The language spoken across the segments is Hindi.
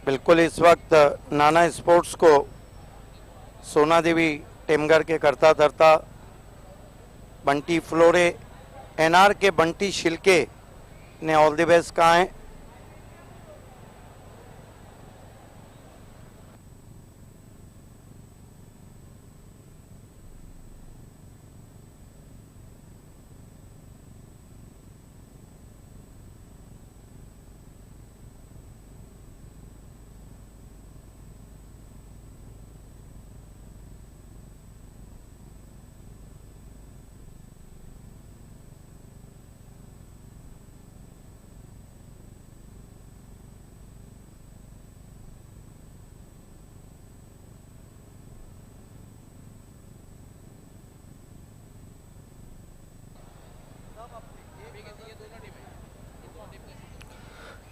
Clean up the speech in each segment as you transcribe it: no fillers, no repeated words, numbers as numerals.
बिल्कुल इस वक्त नाना स्पोर्ट्स को सोना देवी टेमगर के करता धरता बंटी फ्लोरे एनआर के बंटी शिल्के ने ऑल द बेस्ट कहा है।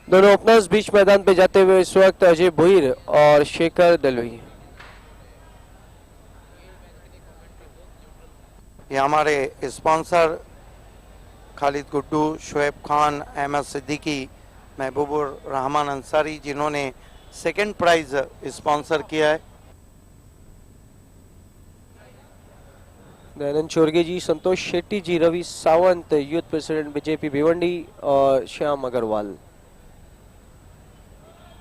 दोनों ओपनर्स बीच मैदान पे जाते हुए इस वक्त अजय भुईर और शेखर दलवी। ये हमारे स्पॉन्सर खालिद गुड्डू, शोएब खान, अहमद सिद्दीकी, महबूबुर रहमान अंसारी जिन्होंने सेकंड प्राइज स्पॉन्सर किया है। Dayanand Chorge ji, Santosh Shetty ji, Ravi Sawant, youth president BJP Bhiwandi और श्याम अग्रवाल।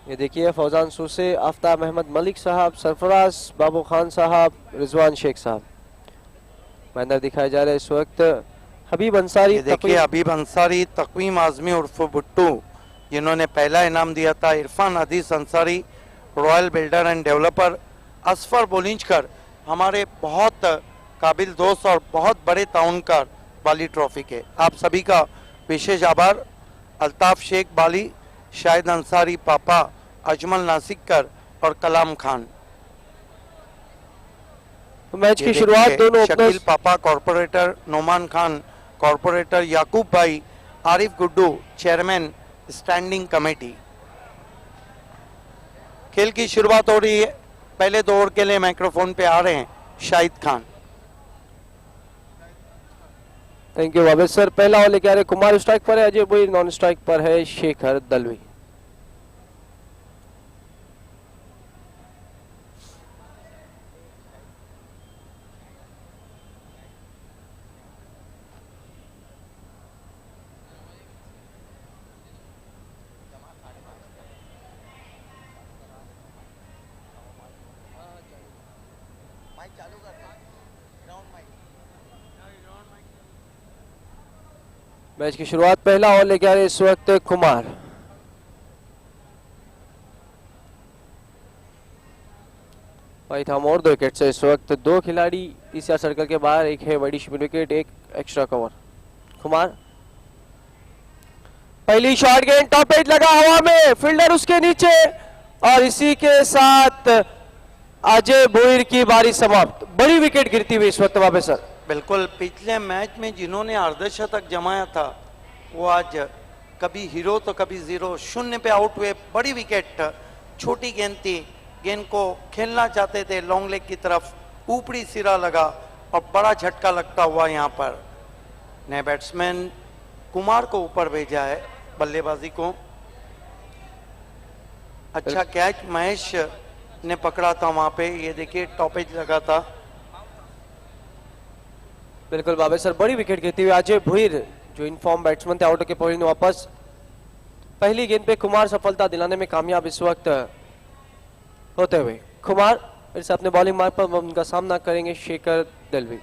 ये देखिए फौजान सूसे, आफ्ताब अहमद मलिक साहब, सरफराज बाबू खान साहब, रिजवान शेख साहब। बैनर दिखाए जा रहे हैं इस वक्त। हबीब अंसारी, देखिए हबीब अंसारी, तकवीम आजमी उर्फ भुट्टू जिन्होंने पहला इनाम दिया था। Irfan Hadees Ansari, royal builder and developer. Asfar Bolinjkar हमारे बहुत काबिल दोस्त और बहुत बड़े ताउनकार बाली ट्रॉफी के। आप सभी का विशेष आभार। अल्ताफ शेख बाली, शाहिद अंसारी पापा, अजमल नासिकर और कलाम खान। मैच की शुरुआत दोनों शकील पापा कॉर्पोरेटर, नोमान खान कॉर्पोरेटर, याकूब भाई, Arif Guddu chairman standing committee. खेल की शुरुआत हो रही है। पहले 2 ओवर के लिए माइक्रोफोन पे आ रहे हैं Shahid Khan. Thank you Wabed sir. पहला ओवर लेके आ रहे कुमार स्ट्राइक पर है, अजय भुईर नॉन स्ट्राइक पर है शेखर दलवी। मैच की शुरुआत पहला ओवर लेके आ रहे इस वक्त कुमार। भाई था और 2 विकेट से इस वक्त 2 खिलाड़ी तीसरा सर्कल के बाहर, एक है बड़ी स्पिन विकेट, एक एक्स्ट्रा कवर। कुमार पहली शॉट गेंद टॉप एज लगा हवा में, फील्डर उसके नीचे और इसी के साथ अजय भुईर की बारी समाप्त। बड़ी विकेट गिरती हुई इस वक्त वापस सर। बिल्कुल पिछले मैच में जिन्होंने अर्धशतक जमाया था वो आज कभी हीरो तो कभी जीरो, 0 पे आउट हुए। बड़ी विकेट, छोटी गेंद थी, गेंद को खेलना चाहते थे लॉन्ग लेग की तरफ, ऊपरी सिरा लगा और बड़ा झटका लगता हुआ यहाँ पर नए बैट्समैन कुमार को ऊपर भेजा है बल्लेबाजी को। अच्छा कैच महेश ने पकड़ा था वहां पे, ये देखिए टॉपेज लगा था। बिल्कुल बाबे सर, बड़ी विकेट गिरती हुई अजय भुईर जो इनफॉर्म बैट्समैन थे आउट के पोजीशन में वापस। पहली गेंद पे कुमार सफलता दिलाने में कामयाब इस वक्त होते हुए। कुमार फिर से अपने बॉलिंग मार्ग पर उनका सामना करेंगे शेखर दलवी।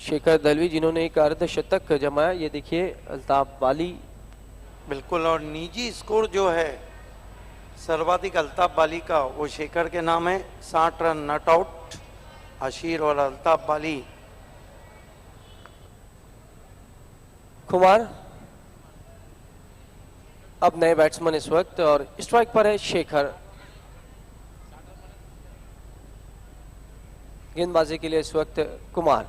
शेखर दलवी जिन्होंने एक अर्धशतक जमाया, ये देखिए अल्ताफ बाली। बिल्कुल, और निजी स्कोर जो है सर्वाधिक अल्ताफ बाली का वो शेखर के नाम है। 60 रन नॉट आउट। अशीर और अल्ताफ बाली। कुमार अब नए बैट्समैन इस वक्त और स्ट्राइक पर है शेखर। गेंदबाजी के लिए इस वक्त कुमार।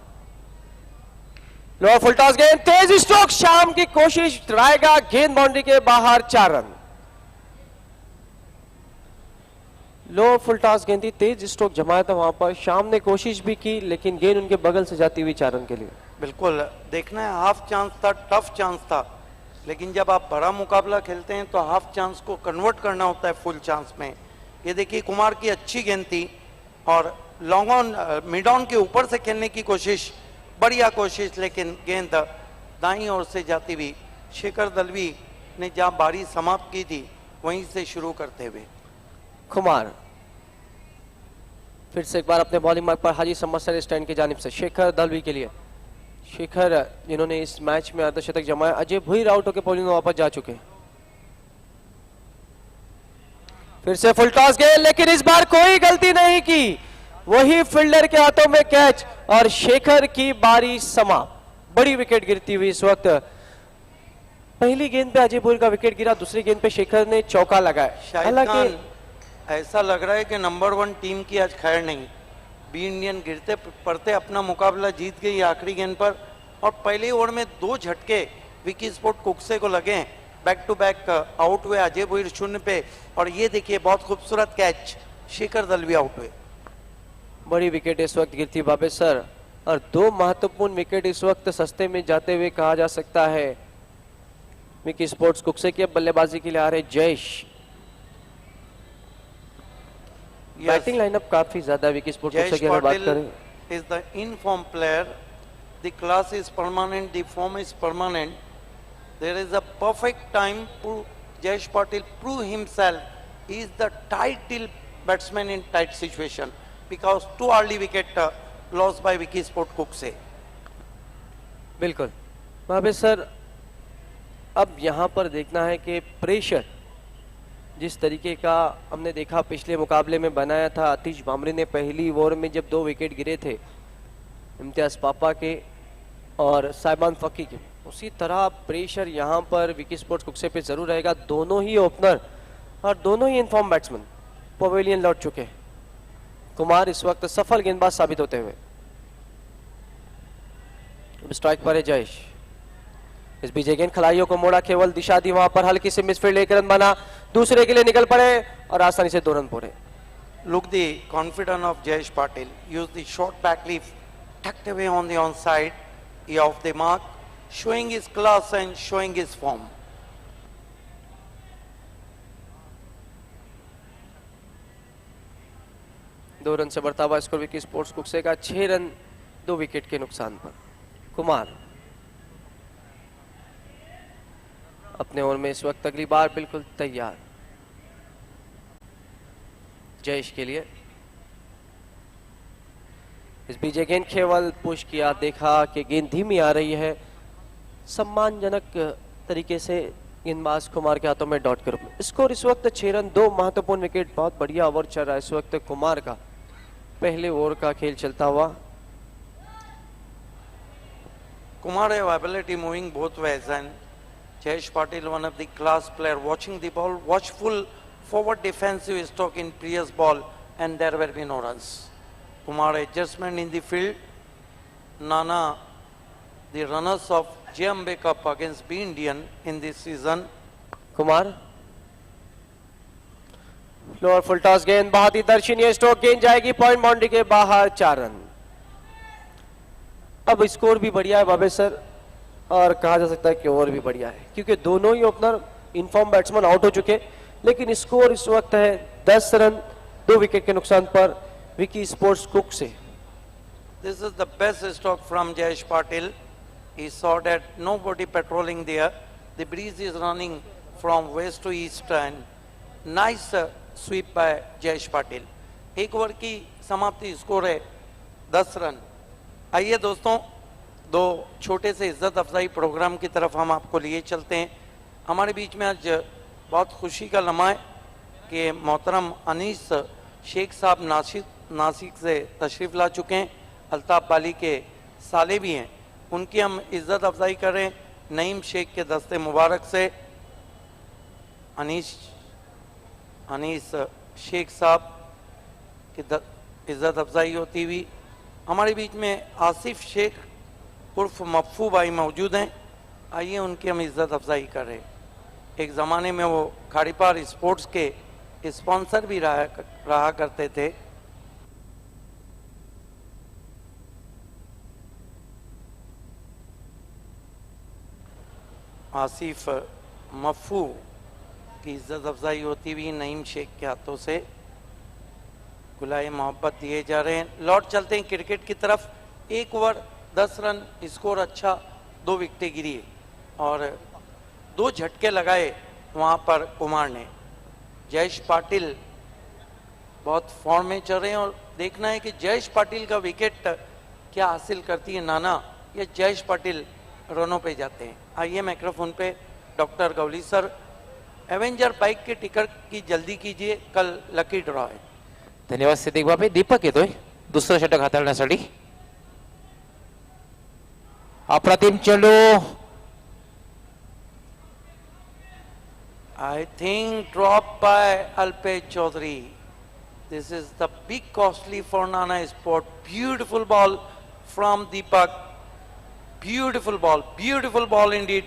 लोअर फुल टॉस गेंद, तेज स्ट्रोक, शाम की कोशिश, रायगा गेंद बाउंड्री के बाहर, 4 रन। लोअर फुल टॉस गेंद थी, तेज स्ट्रोक जमाया था वहां पर, शाम ने कोशिश भी की लेकिन गेंद उनके बगल से जाती हुई 4 रन के लिए। बिल्कुल, देखना है, हाफ चांस था, टफ चांस था, लेकिन जब आप बड़ा मुकाबला खेलते हैं तो हाफ चांस को कन्वर्ट करना होता है फुल चांस में। ये देखिए कुमार की अच्छी गेंद थी और लॉन्ग ऑन मिड ऑन के ऊपर से खेलने की कोशिश, बढ़िया कोशिश, लेकिन गेंद दाईं ओर से जाती हुई शेखर दलवी ने जहां बारी समाप्त की थी वहीं से शुरू करते हुए। कुमार फिर से एक बार अपने बॉलिंग मार्ग पर हाजी समसर स्टैंड की जानिब से शेखर दलवी के लिए। शेखर जिन्होंने इस मैच में अर्धशतक जमाया, अजय भुईर आउट होकर बॉलिंग में वापस जा चुके हैं। फिर से फुल टॉस गेंद, लेकिन इस बार कोई गलती नहीं की, वही फील्डर के हाथों में कैच और शेखर की बारी समाप्त। बड़ी विकेट गिरती हुई इस वक्त। पहली गेंद पे अजय भुईर का विकेट गिरा, दूसरी गेंद पे शेखर ने चौका लगाया। हालांकि ऐसा लग रहा है कि नंबर 1 टीम की आज खैर नहीं। बी इंडियन गिरते पड़ते अपना मुकाबला जीत गई आखिरी गेंद पर, और पहले ओवर में 2 झटके विकी स्पोर्ट कुक्से को लगे। बैक टू बैक आउट हुए अजय भुईर 0 पे, और ये देखिए बहुत खूबसूरत कैच, शेखर दलवी आउट हुए। बड़ी विकेट इस वक्त गिरती बाबे सर, और 2 महत्वपूर्ण विकेट इस वक्त सस्ते में जाते हुए कहा जा सकता है। विकी स्पोर्ट्स कुक्से की बल्लेबाजी के लिए आ रहे जयेश। बैटिंग लाइनअप काफी ज्यादा विकी स्पोर्ट्स कुक्से की अगर बात करें, is the in-form player. The class is permanent, the form is permanent. There is a perfect time to Jayesh Patil prove himself. He is the title batsman in tight situation because 2 early wicket lost by Vicky Sport Cookse. बिल्कुल बाबे सर, अब यहाँ पर देखना है कि प्रेशर जिस तरीके का हमने देखा पिछले मुकाबले में बनाया था आतिश बामरी ने पहली ओवर में जब 2 विकेट गिरे थे इम्तियाज पापा के और साइबान फकी के, उसी तरह प्रेशर यहाँ पर विकी स्पोर्ट्स कुक्से पे जरूर रहेगा। दोनों ही ओपनर और दोनों ही इनफॉर्म बैट्समैन पवेलियन लौट चुके हैं। कुमार इस वक्त सफल गेंदबाज साबित होते हुए। स्ट्राइक पर है जयेश। इस बीच गेंद खिलाड़ियों को मोड़ा, केवल दिशा दी, वहां पर हल्की सी मिसफील्ड, 1 रन बना, दूसरे के लिए निकल पड़े और आसानी से 2 रन पूरे। Look the confidence of Jayesh Patil. Use the short back leaf, tucked away on the onside, he off the mark, showing his class and showing his form. दो रन से बढ़ता हुआ स्कोर विकी स्पोर्ट्स कुक्से का 6 रन 2 विकेट के नुकसान पर। कुमार अपने ओवर में इस वक्त अगली बार बिल्कुल तैयार। जयेश के लिए इस बीच गेंद केवल पुश किया, देखा कि गेंद धीमी आ रही है, सम्मानजनक तरीके से गेंदबाज कुमार के हाथों में डॉट के रूप में। स्कोर इस वक्त 6 रन 2 महत्वपूर्ण विकेट। बहुत बढ़िया ओवर चल रहा है इस वक्त कुमार का, पहले ओवर का खेल चलता हुआ। Kumar have ability moving both ways, and Jayesh Patil, one of the class player, watching the ball, watchful forward defensive stroke in previous ball, and there will be no runs. Kumar adjustment in the field. Nana, the runners of JMB Cup against B Indian in this season. Kumar floor full toss गेंद, बहुत ही दर्शनीय स्ट्रोक, गेंद जाएगी पॉइंट बाउंड्री के बाहर, 4 रन। अब स्कोर भी बढ़िया है बाबे सर, और कहा जा सकता है कि ओवर भी बढ़िया है, क्योंकि दोनों ही ओपनर इनफॉर्म बैट्समैन आउट हो चुके, लेकिन स्कोर इस वक्त है 10 रन 2 विकेट के नुकसान पर विकी स्पोर्ट्स कुक से। This is the best stroke from Jayesh Patil. He saw that nobody patrolling there. The breeze is running from west to east, and nice sweep by Jayesh Patil. एक ओवर की समाप्ति, स्कोर है 10 रन। आइए दोस्तों, 2 छोटे से इज्जत अफजाई प्रोग्राम की तरफ हम आपको लिए चलते हैं। हमारे बीच में आज बहुत खुशी का लम्हा है कि मोहतरम अनीस शेख साहब नासिक से तशरीफ़ ला चुके हैं, अल्ताफ़ बाली के साले भी हैं, उनकी हम इज्जत अफजाई कर रहे हैं। नईम शेख के दस्ते मुबारक से अनीस शेख साहब की इज्जत अफजाई होती हुई हमारे बीच में आसिफ शेख उर्फ मफ्फू भाई मौजूद हैं। आइए उनकी हम इज्जत अफजाई कर रहे हैं। एक ज़माने में वो खाड़ीपार स्पोर्ट्स के स्पॉन्सर भी रहा करते थे। आसिफ मफू की इज्जत अफजाई होती हुई नईम शेख के हाथों से गुलाए मोहब्बत दिए जा रहे हैं। लौट चलते हैं क्रिकेट की तरफ। 1 ओवर 10 रन स्कोर अच्छा, 2 विकेटें गिरी और 2 झटके लगाए वहां पर कुमार ने। जयेश पाटिल बहुत फॉर्म में चल रहे हैं और देखना है कि जयेश पाटिल का विकेट क्या हासिल करती है नाना या जयेश पाटिल रनों पे जाते हैं। आइए माइक्रोफोन पे doctor Gawali sir, Avenger bike के टिकट की जल्दी कीजिए, कल लकी ड्रॉ है। धन्यवाद सिद्दीक बाबे. दीपक येतोय दुसरं षटक हाताळण्यासाठी. अप्रतिम चेंडू. I think dropped by Alpesh Chaudhary. This is the big costly for Nana Sport. Beautiful ball from Deepak. Beautiful ball indeed.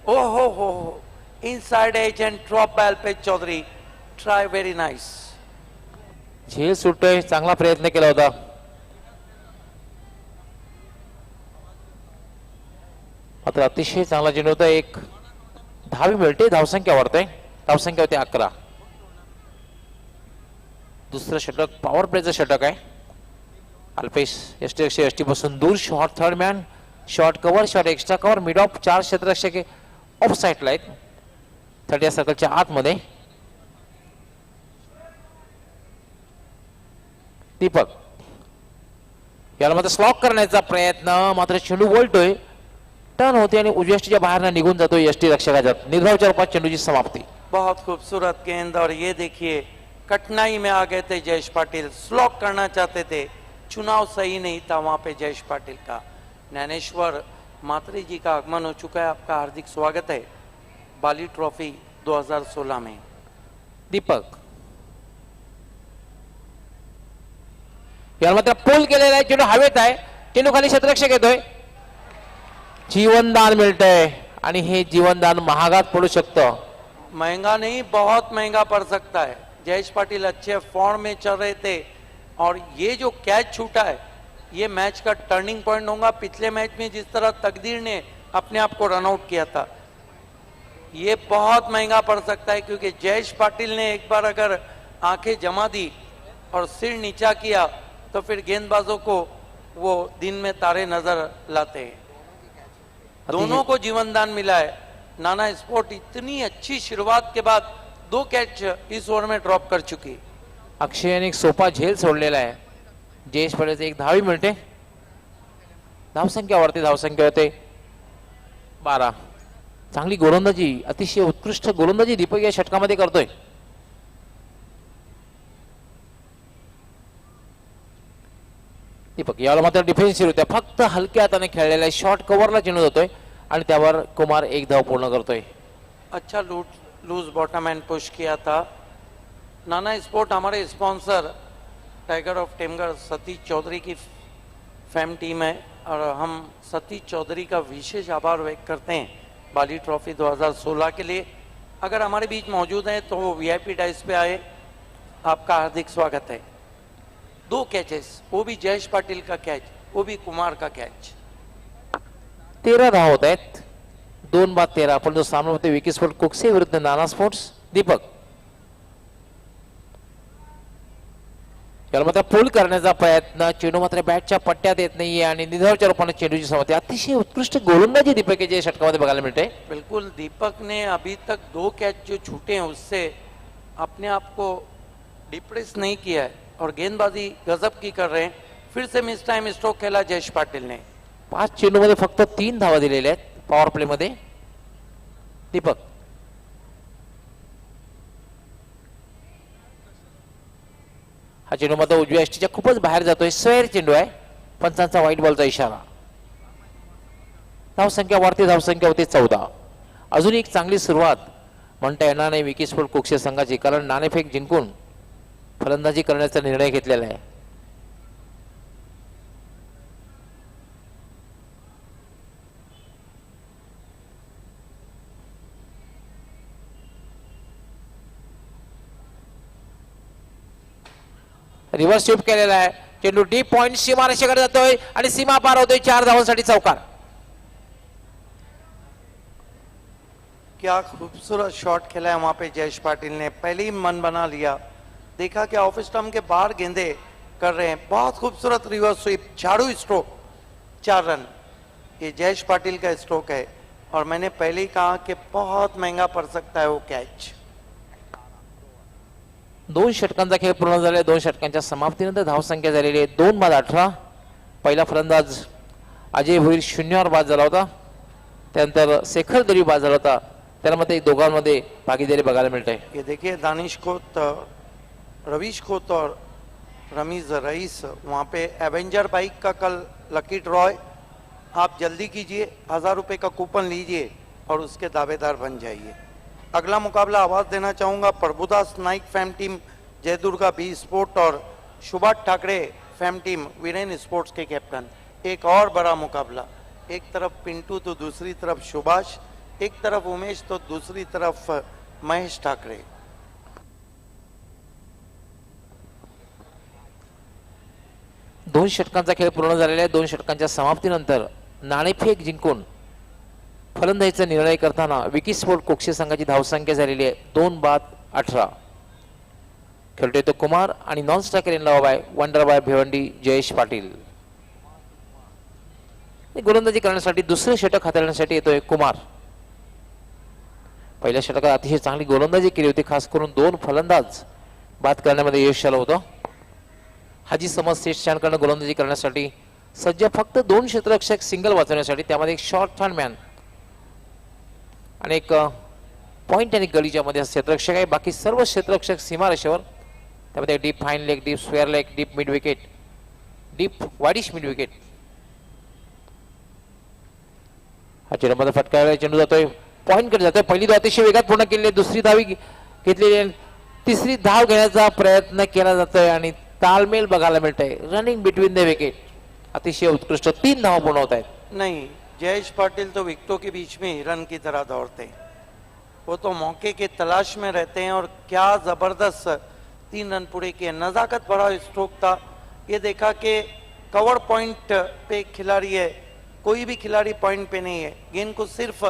Oh ho ho ho. Inside edge and dropped by Alpesh Chaudhary. Try very nice. झेल सुटतोय, चांगला प्रयत्न केला होता. मात्र अतिशय चांगला चेंडू होता. एक धावी मिळते, धावसंख्या वाढते. धावसंख्या होते 11. दुसरं षटक पॉवर प्लेचं षटक आहे. अल्पेश यष्टी पासून दूर. Short third man, short cover, short extra cover, mid off. 4 क्षेत्ररक्षक ऑफ साईडला आहेत, 30 सर्कलच्या आतमध्ये. दीपक याला मात्र स्लॉक करण्याचा प्रयत्न, मात्र चेंडू वळतोय, टर्न होते आणि उजव्या यष्टीच्या बाहेर निघून जातोय यष्टी रक्षकाच्या. निर्धावच्या रूपात चेंडूची समाप्ती. बहुत खूबसूरत गेंद और ये देखिए कठिनाई में आ गए थे जयेश पाटिल, स्लॉक करना चाहते थे, चुनाव सही नहीं था वहां पे जयेश पाटिल का। ज्ञानेश्वर मात्रे जी का आगमन हो चुका है, आपका हार्दिक स्वागत है बाली ट्रॉफी 2016 में। दीपक याला मात्र पोल केलेला आहे, चेंडू हवेत आहे, चेंडू खाली क्षेत्ररक्षक येतोय, जीवनदान मिळतंय आणि हे जीवनदान महागात पडू शकतं। महंगा नहीं, बहुत महंगा पड़ सकता है। जयेश पाटिल अच्छे फॉर्म में चल रहे थे और ये जो कैच छूटा है ये मैच का टर्निंग पॉइंट होगा। पिछले मैच में जिस तरह तकदीर ने अपने आप को रन आउट किया था, ये बहुत महंगा पड़ सकता है, क्योंकि जयेश पाटिल ने एक बार अगर आंखें जमा दी और सिर नीचा किया तो फिर गेंदबाजों को वो दिन में तारे नजर लाते हैं। दोनों को जीवनदान मिला है। नाना स्पोर्ट इतनी अच्छी शुरुआत के बाद 2 कैच इस ओवर में ड्रॉप कर चुकी। अक्षयने एक सोपा झेल सोडलेला आहे। जयेश पाटीलचे एक धावी मिळते, धावसंख्या वाढते, धावसंख्या होते 12। चांगली गोलंदाजी, अतिशय उत्कृष्ट गोलंदाजी दीपक या षटकामध्ये करतोय। दीपक याला मात्र डिफेन्सिव्ह होत्या, फक्त हलक्या हाताने खेळलेला आहे, शॉर्ट कव्हरला चेंडू जातोय आणि त्यावर कुमार एक धाव पूर्ण करतोय। अच्छा लूज बॉटम एंड पुश किया था। नाना स्पोर्ट हमारे sponsor tiger of Temgar Satish Chaudhary की फैम टीम है और हम सतीश चौधरी का विशेष आभार व्यक्त करते हैं बाली ट्रॉफी 2016 के लिए। अगर हमारे बीच मौजूद हैं तो वो VIP डाइस पे आए, आपका हार्दिक स्वागत है। 2 कैचेस, वो भी जयेश पाटिल का कैच, वो भी कुमार का कैच। 13 धाव होत आहेत, 2 बाद 13। पण जो सामना होते विकी स्पोर्ट कुकसे विरुद्ध नाना स्पोर्ट्स। दीपक याला मात्र पूल करण्याचा प्रयत्न, चेंडू मात्र बॅटच्या पट्ट्यात येत नाहीये आणि निधावच्या रूपाने चेंडूची समाप्ती। अतिशय उत्कृष्ट गोलंदाजी दीपक जे षटकामध्ये बघायला मिळते। बिल्कुल, दीपक ने अभी तक 2 कैच जो छूटे हैं उससे अपने आप को डिप्रेस नहीं किया है और गेंदबाजी गजब की कर रहे हैं। फिर से मिस टाइम स्ट्रोक खेला जयेश पाटिल ने। 5 चेंडूमध्ये फक्त 3 धावा दिलेल्या आहेत पॉवर प्ले मध्ये। दीपक हा चेंडू मात्र उजव्या यष्टीच्या खूपच बाहेर जातोय, सैर चेंडू आहे, पंचांचा व्हाईट बॉलचा इशारा। धावसंख्या वाढते, धावसंख्या होते 14। अजून एक चांगली सुरुवात म्हणता येणार नाही विकी स्पोर्ट कुकसे संघाची, कारण नाणेफेक जिंकून फलंदाजी करण्याचा निर्णय घेतलेला आहे। रिव्हर्स स्वीप केलेला आहे, चेंडू डीप पॉइंट सीमा रेषेकडे जातोय आणि सीमा पार होतोय, 4 धावांसाठी चौकार। क्या खूबसूरत शॉट खेला है वहां पे जयेश पाटिल ने, पहले ही मन बना लिया। देखा कि ऑफ स्टंप के बाहर गेंदे कर रहे हैं, बहुत खूबसूरत रिवर्स स्वीप, झाड़ू स्ट्रोक, 4 रन। ये जयेश पाटिल का स्ट्रोक है और मैंने पहले ही कहा कि बहुत महंगा पड़ सकता है वो कैच। 2 षटकांचा खेळ पूर्ण झाला. 2 षटकांच्या समाप्तीनंतर धावसंख्या झालेली आहे 2-18. पहिला फलंदाज अजय भोईर 0वर बाद झाला होता. त्यानंतर शेखर दरी बाद झाला होता. त्यामध्ये दोघांमध्ये भागीदारी बघायला मिळते. ये देखिए दानिश खोत, रवीश खोत और रमीज रईस, वहाँ पे एवेंजर बाइक का कल लकी ड्रॉ है। आप जल्दी कीजिए, 1000 रुपये का कूपन लीजिए और उसके दावेदार बन जाइए। अगला मुकाबला आवाज देना चाहूँगा Prabhudas Naik fam team Jaidurga B sport और Subhash Thackeray fam team Viren sports के कैप्टन। एक और बड़ा मुकाबला, एक तरफ पिंटू तो दूसरी तरफ सुभाष, एक तरफ उमेश तो दूसरी तरफ महेश ठाकरे। दोन षटकांचा खेळ पूर्ण झालेला आहे. 2 षटकांच्या समाप्तीनंतर नाणेफेक जिंकून फलंदाजीचा निर्णय करताना विकी स्पोर्ट कोक्षे संघाची धावसंख्या झालेली आहे 2-18. खेळतोय तो कुमार आणि नॉन स्ट्रायकर इन लावा by wonder by Bhiwandi Jayesh Patil. गोलंदाजी करण्यासाठी दुसरे षटक हाताळण्यासाठी येतोय कुमार. पहिल्या षटकात अतिशय चांगली गोलंदाजी केली होती, खास करून 2 फलंदाज बाद करण्यामध्ये यश आलं होतं. हाजी समज सेठच्याकडनं गोलंदाजी करण्यासाठी सज्ज, फक्त 2 क्षेत्ररक्षक सिंगल वाचवण्यासाठी, त्यामध्ये एक शॉर्ट हँडमॅन आणि एक पॉइंट आणि गलीच्या मध्ये क्षेत्ररक्षक आहे. बाकी सर्व क्षेत्ररक्षक सीमारेषेवर, त्यामध्ये deep fine leg, deep square leg, deep mid wicket, deep widish mid wicket. हा चेंडूमध्ये फटकायला चेंडू जातोय, पॉइंट कडे जातोय. पहिली धाव अतिशय वेगात पूर्ण केली आहे, दुसरी धावी घेतलेली आहे, तिसरी धाव घेण्याचा प्रयत्न केला जातोय आणि तालमेल बघायला मिळतंय. रनिंग बिटवीन द विकेट अतिशय उत्कृष्ट, 3 धावा पूर्ण होत आहेत. नहीं, जयेश पाटिल तो विकेटों के बीच में हिरन की तरह दौड़ते हैं, वो तो मौके के तलाश में रहते हैं। और क्या जबरदस्त 3 रन पूरे किए, नजाकत भरा स्ट्रोक था। ये देखा कि कवर पॉइंट पे खिलाड़ी है, कोई भी खिलाड़ी पॉइंट पे नहीं है, गेंद को सिर्फ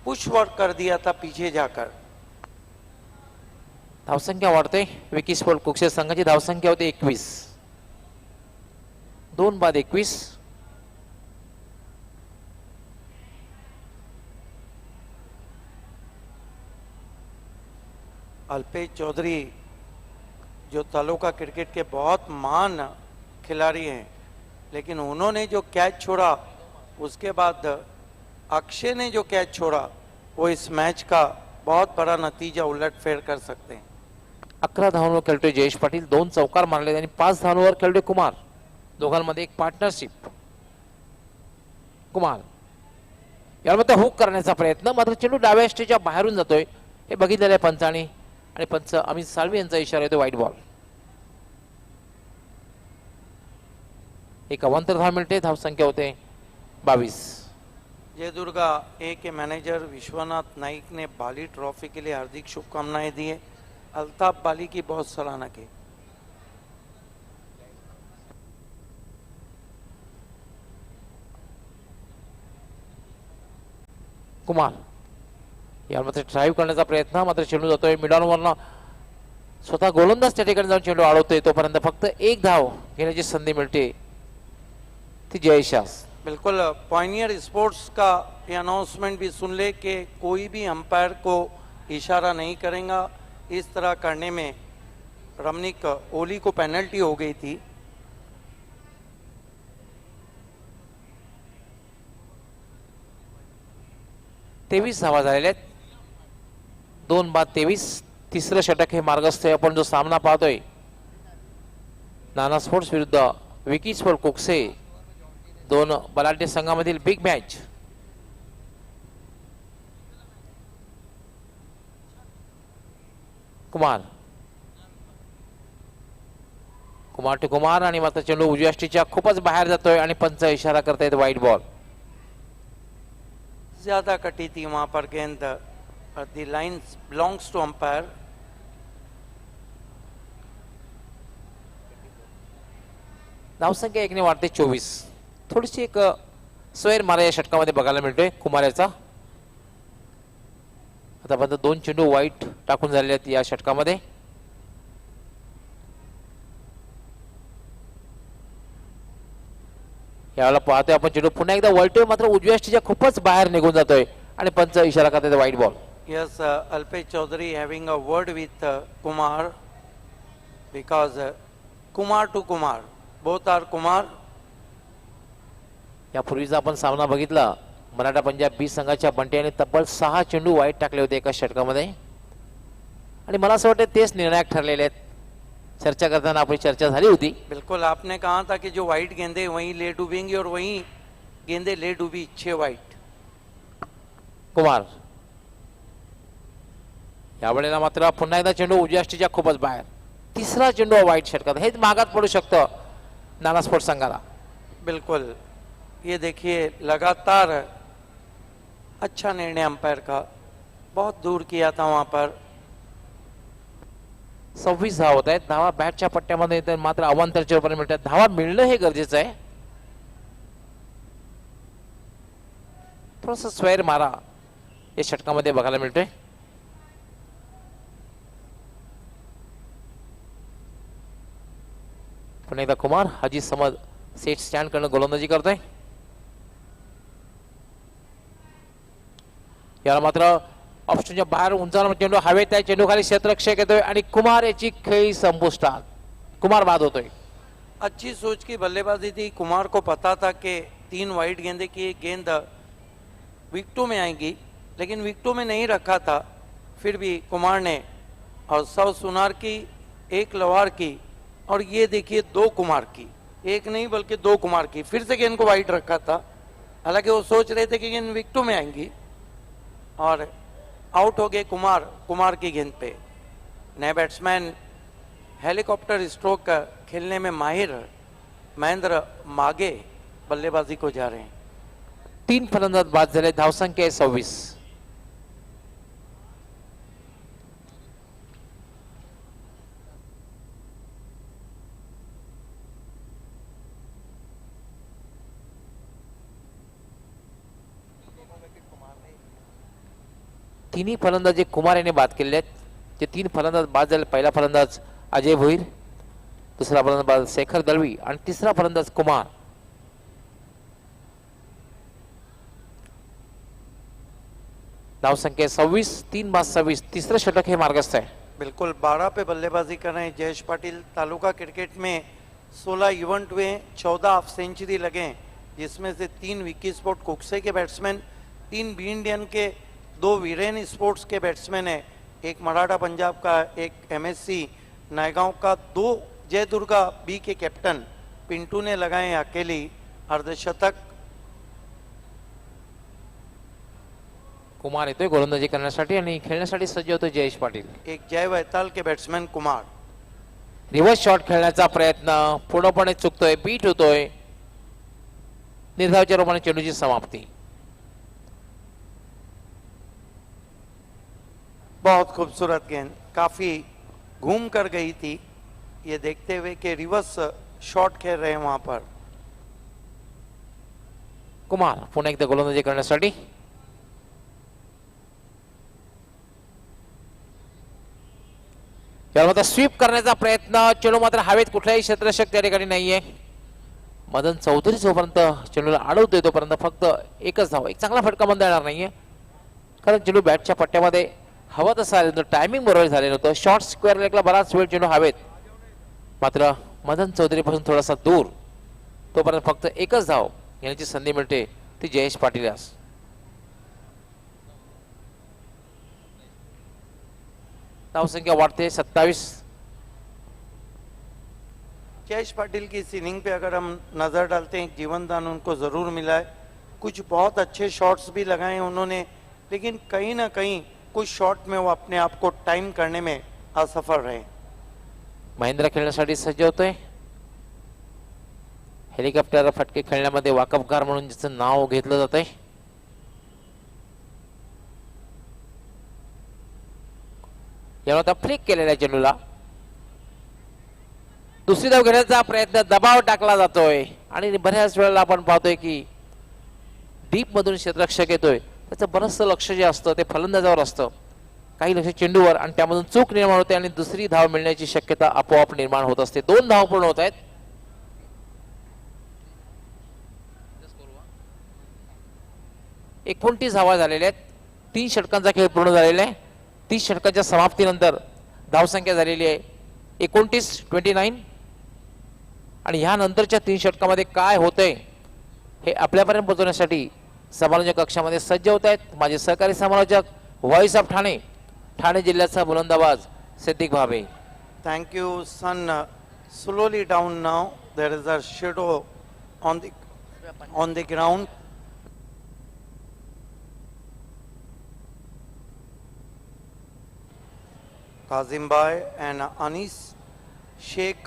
पुश वर्क कर दिया था पीछे जाकर। धावसंख्या वाढते. विकी स्पोर्ट कोक्षे संघाची धावसंख्या होती 21. 2 बाद 21. अल्पेश चौधरी जो तालुका क्रिकेट के बहुत महान खिलाड़ी हैं, लेकिन उन्होंने जो कैच छोड़ा, उसके बाद अक्षय ने जो कैच छोड़ा, वो इस मैच का बहुत बड़ा नतीजा उलटफेर कर सकते हैं। 11 धावांवर खेळतोय जयेश पाटील, 2 चौकार मारले आणि 5 धावांवर खेळतोय कुमार. दोघांमध्ये एक पार्टनरशिप. कुमार यामध्ये हुक करण्याचा प्रयत्न, मात्र चेंडू डाव्या स्टेजच्या बाहेरून जातोय. हे बघितलेलं आहे पंचांनी आणि पंच अमित साळवी यांचा इशारा येतो वाईट बॉल. एक अवांतर धाव मिळते, धावसंख्या होते 22. जयदुर्गा ए के मैनेजर विश्वनाथ नाइक ने बाली ट्रॉफी के लिए हार्दिक शुभकामनाएं दी है। अल्ताफ बाली की बहुत सराहना की। कुमार यामध्ये ड्राईव्ह करण्याचा प्रयत्न, मात्र चेंडू जातोय मिडॉनवरनं. स्वतः गोलंदाज त्या ठिकाणी जाऊन चेंडू अडवतोय, तोपर्यंत फक्त 1 धाव घेण्याची संधी मिळते ती जयेशास. बिल्कुल पॉइनियर स्पोर्ट्स का ये अनाउंसमेंट भी सुन ले कि कोई भी अंपायर को इशारा नहीं करेगा। इस तरह करने में रमनिक ओली को पेनल्टी हो गई थी। तेवीस धावा झालेल्या आहेत, 2 बाद 23. तिसरं षटक हे मार्गस्थ आहे. आपण जो सामना पाहतोय नाना स्पोर्ट्स विरुद्ध विकी स्पोर्ट कोक्से, 2 बलाढ्य संघामधील big match. Kumar to Kumar आणि मात्र चेंडू उजव्या स्टिचच्या खूपच बाहेर जातोय आणि पंच इशारा करतायत वाईट बॉल. ज्यादा कटी थी वहां पर गेंद, the line belongs to umpire. धावसंख्या 1 ने वाढते 24. थोडीशी एक स्वैर मारा या षटकामध्ये बघायला मिळतोय कुमार याचा. आतापर्यंत 2 चेंडू वाईट टाकून झालेले आहेत या षटकामध्ये. यावेळेला पाहतोय आपण चेंडू पुन्हा एकदा वळतोय, मात्र उजव्या यष्टीच्या खूपच बाहेर निघून जातोय आणि पंच इशारा करतात white ball. Yes, Alpesh Chaudhary having a word with Kumar because Kumar to Kumar, both are Kumar. यापूर्वीचा आपण सामना बघितला, मराठा पंजाब बी संघाच्या बंट्याने तब्बल 6 चेंडू वाईट टाकले होते एका षटकामध्ये आणि मला असं वाटतं तेच निर्णायक ठरलेले आहेत. चर्चा करताना आपली चर्चा झाली होती. बिल्कुल, आपने कहा था कि जो वाइट गेंदे वहीं ले डूबेंगी और वहीं गेंदे ले डूबी 6 वाइट. कुमार यावेळेला मात्र पुन्हा एकदा चेंडू उजव्या यष्टीच्या खूपच बाहेर. तिसरा चेंडू वाईट षटकात, हेच मागात पडू शकतं नाना स्पोर्ट्स संघाला. बिल्कुल, ये देखिए लगातार अच्छा निर्णय अंपायर का, बहुत दूर किया था वहां पर. 26 धावा होत आहेत. धावा बॅटच्या पट्ट्यामध्ये येतात, मात्र अवांतरच्या रूपाने मिळतात. धावा मिळणं हे गरजेचं आहे. थोडस स्वैर मारा या षटकामध्ये बघायला मिळतोय. पुन्हा एकदा कुमार हाजी समज सेट स्टँड करणं गोलंदाजी करतोय. याला मात्र ऑप्शनच्या बाहेर उंचावर चेंडू हवेत, त्या चेंडू खाली क्षेत्ररक्षक येतोय आणि कुमार याची खेळी संपुष्टात. कुमार बाद होतोय. अच्छी सोच की बल्लेबाजी थी. कुमार को पता था कि 3 वाइट गेंदे की एक गेंद विकेटों में आएगी, लेकिन विकेटों में नहीं रखा था. फिर भी कुमार ने और 100 सुनार की, 1 लवार की और ये देखिए 2 कुमार की, एक नहीं बल्कि 2 कुमार की. फिर से गेंद को वाइट रखा था. हालांकि वो सोच रहे थे कि गेंद विकेटों में आएंगी और आउट हो गए कुमार. कुमार की गेंद पे नए बैट्समैन हेलीकॉप्टर स्ट्रोक खेलने में माहिर महेंद्र मागे बल्लेबाजी को जा रहे हैं. 3 फलंदाज बाद झाले. धावसंख्या आहे 26. तिन्ही फलंदाज कुमार याने बाद केले आहेत. जे 3 फलंदाज बाद झाले, पहिला फलंदाज अजय भोईर, दुसरा फलंदाज शेखर दळवी आणि तिसरा फलंदाज कुमार. धावसंख्या 26. 3 बाद 26. तिसरं षटक हे मार्गस्थ आहे. बिल्कुल 12 पे बल्लेबाजी कर रहे हैं जयेश पाटिल. तालुका क्रिकेट में 16 इवेंट हुए, 14 हाफ सेंचुरी लगे, जिसमें से 3 विकी स्पोर्ट कुकसे के बैट्समैन, 3 बी इंडियन के, 2 वीरेन स्पोर्ट्स के बैट्समैन है, एक मराठा पंजाब का, एक MSC नायगांव का, 2 जय दुर्गा बी के कैप्टन पिंटू ने लगाए अकेली अर्धशतक. कुमार येतोय गोलंदाजी करण्यासाठी आणि खेळण्यासाठी सज्ज होतोय जयेश पाटील. एक जय वैताल के बैट्समैन कुमार. रिव्हर्स शॉट खेळण्याचा प्रयत्न पूर्णपणे चुकतोय, बीट होतोय. निर्धावाच्या रूपाने चेंडूची समाप्ती. बहुत खूबसूरत गेंद, काफी घूम कर गई थी. ये देखते हुए कि रिवर्स शॉट खेल रहे हैं वहां पर. कुमार पुन्हा एकदा गोलंदाजी करण्यासाठी. याला मात्र स्वीप करण्याचा प्रयत्न, चेंडू मात्र हवेत, कुठलाही क्षेत्ररक्षक त्या ठिकाणी नाहीये. मदन चौधरी जोपर्यंत चेंडूला अडवतोय तोपर्यंत फक्त एकच धाव. एक चांगला फटका बंद येणार नाहीये, कारण चेंडू बॅटच्या पट्ट्यामध्ये हवा तसा आलं नव्हतं, टायमिंग बरोबर झालेलं होतं. शॉर्ट स्क्वेअर लेगला बराच वेळ चेंडू हवेत, मात्र मदन चौधरी पासून थोडासा दूर, तोपर्यंत फक्त एकच धाव घेण्याची संधी मिळते, ती जयेश पाटील यास. धावसंख्या वाढते 27. जयेश पाटिल की इस इनिंग पे अगर हम नजर डालते हैं, जीवन दान उनको जरूर मिला है. कुछ बहुत अच्छे शॉट्स भी लगाए हैं उन्होंने, लेकिन कहीं ना कहीं कुछ शॉट में वो अपने आप को टाइम करने में असफल रहे. महेंद्र खेळण्यासाठी सज्ज होतोय. हेलिकॉप्टर फटके खेळण्यामध्ये वाकफगार म्हणून ज्याचं नाव घेतलं जातंय. यावर आता फ्लिक केलेल्या चेंडूला दुसरी धाव घेण्याचा प्रयत्न, दबाव टाकला जातोय आणि बऱ्याच वेळेला आपण पाहतोय की डीप मधून क्षेत्ररक्षक येतोय, त्याचं बरंचसं लक्ष जे असतं ते फलंदाजावर असतं. काही लक्ष चेंडूवर आणि त्यामधून चूक निर्माण होते आणि दुसरी धाव मिळण्याची शक्यता आपोआप निर्माण होत असते. 2 धाव पूर्ण होत आहेत. एकोणतीस धावा झालेल्या आहेत. 3 षटकांचा खेळ पूर्ण झालेला आहे. 30 षटकांच्या समाप्तीनंतर धावसंख्या झालेली आहे 29 आणि ह्या नंतरच्या 3 षटकामध्ये काय होतंय हे आपल्यापर्यंत पोहोचवण्यासाठी समालोचक कक्षामध्ये सज्ज होत आहेत माझे सहकारी समालोचक व्हॉइस ऑफ ठाणे, ठाणे जिल्ह्याचा बुलंदाबाज सिद्दीक भावे. Thank you, son. Slowly down now. There is a shadow on the ground. Kazim Bhai and Anis Sheikh,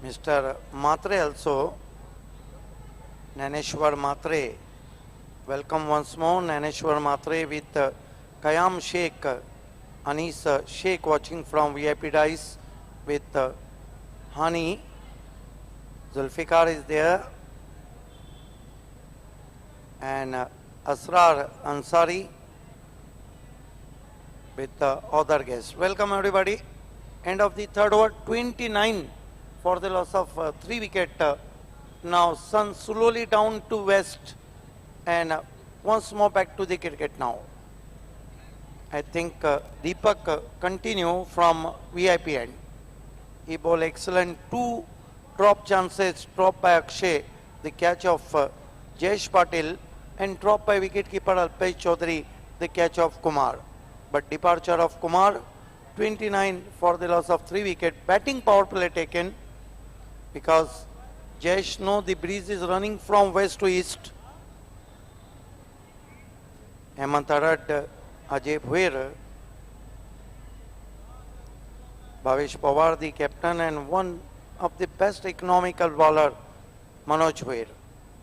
Mr. Matre also, Naneshwar Matre. Welcome once more, Naneshwar Matre with Kayam Sheikh, Anis Sheikh watching from VIP Dice with Hani. Zulfikar is there and Asrar Ansari with other guests. Welcome everybody. End of the third over, 29 for the loss of 3 wicket. Now sun slowly down to west and once more back to the cricket now. I think Deepak continue from VIP end. He bowled excellent 2 drop chances, dropped by Akshay, the catch of Jayesh Patil and dropped by wicketkeeper Alpesh Chaudhary, the catch of Kumar. But departure of Kumar, 29 for the loss of 3 wicket. Batting power play taken because Jayesh know the breeze is running from west to east. Hemant Arad, Ajay Bhuir, Bhavesh Pawar, the captain, and one of the best economical bowler, Manoj Bhuir.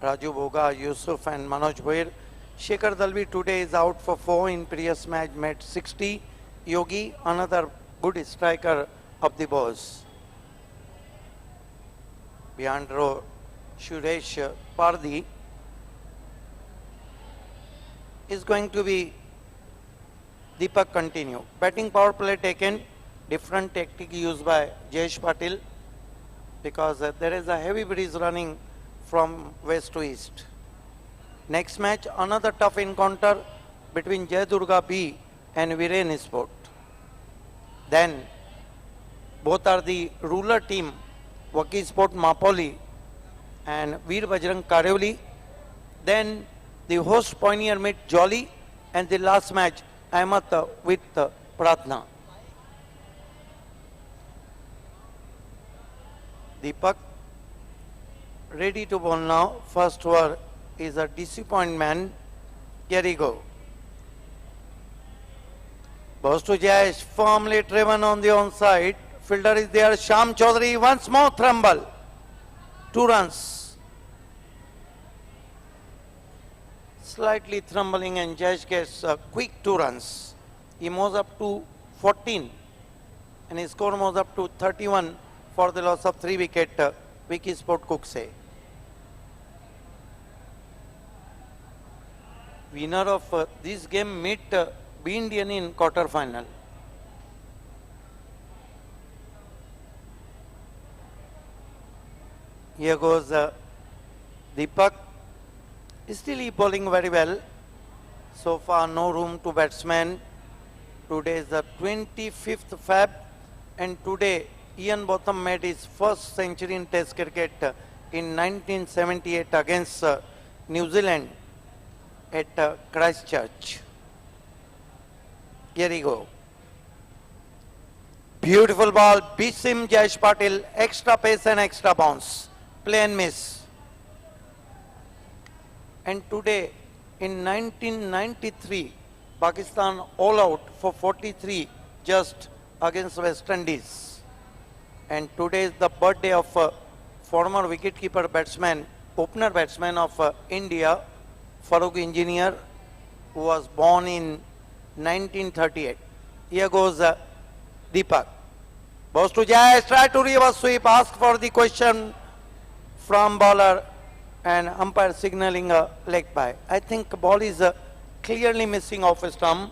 Raju Boga, Yusuf and Manoj Bhuir. Shekhar Dalvi today is out for 4 in previous match, made 60. Yogi, another good striker of the Bows. Behind row, Suresh Pardi is going to be Deepak continue. Batting power play taken, different tactic used by Jayesh Patil because there is a heavy breeze running from west to east. Next match, another tough encounter between Jai Durga B and Viren Sport. Then, both are the ruler team, Waki Sport Mapoli and Veer Bajrang Karevli. Then, the host Pioneer meet Jolly and the last match, Ahmed with Pratna. Deepak, ready to bowl now. First over is a disappointment. Here he go. Bows to Jayesh, firmly driven on the onside. Fielder is there, Sham Chaudhary, once more Thrumble. 2 runs. Slightly thrumbling and Jayesh gets a quick 2 runs. He moves up to 14 and his score moves up to 31 for the loss of 3 wicket, Wiki Sport Kukse. Winner of this game meet B Indian in quarter final. Here goes Deepak. Still he bowling very well. So far no room to batsman. Today is the 25th Feb and today Ian Botham made his first century in Test cricket in 1978 against New Zealand at Christchurch. Here we go. Beautiful ball, beats him Jayesh Patil, extra pace and extra bounce. Play and miss. And today in 1993, Pakistan all out for 43 just against West Indies. And today is the birthday of former wicketkeeper batsman, opener batsman of India, Farooq Engineer, who was born in 1938. Here goes Deepak. Bows to Jayesh, try to reverse sweep, ask for the question from bowler and umpire signaling a leg by. I think ball is clearly missing off stump,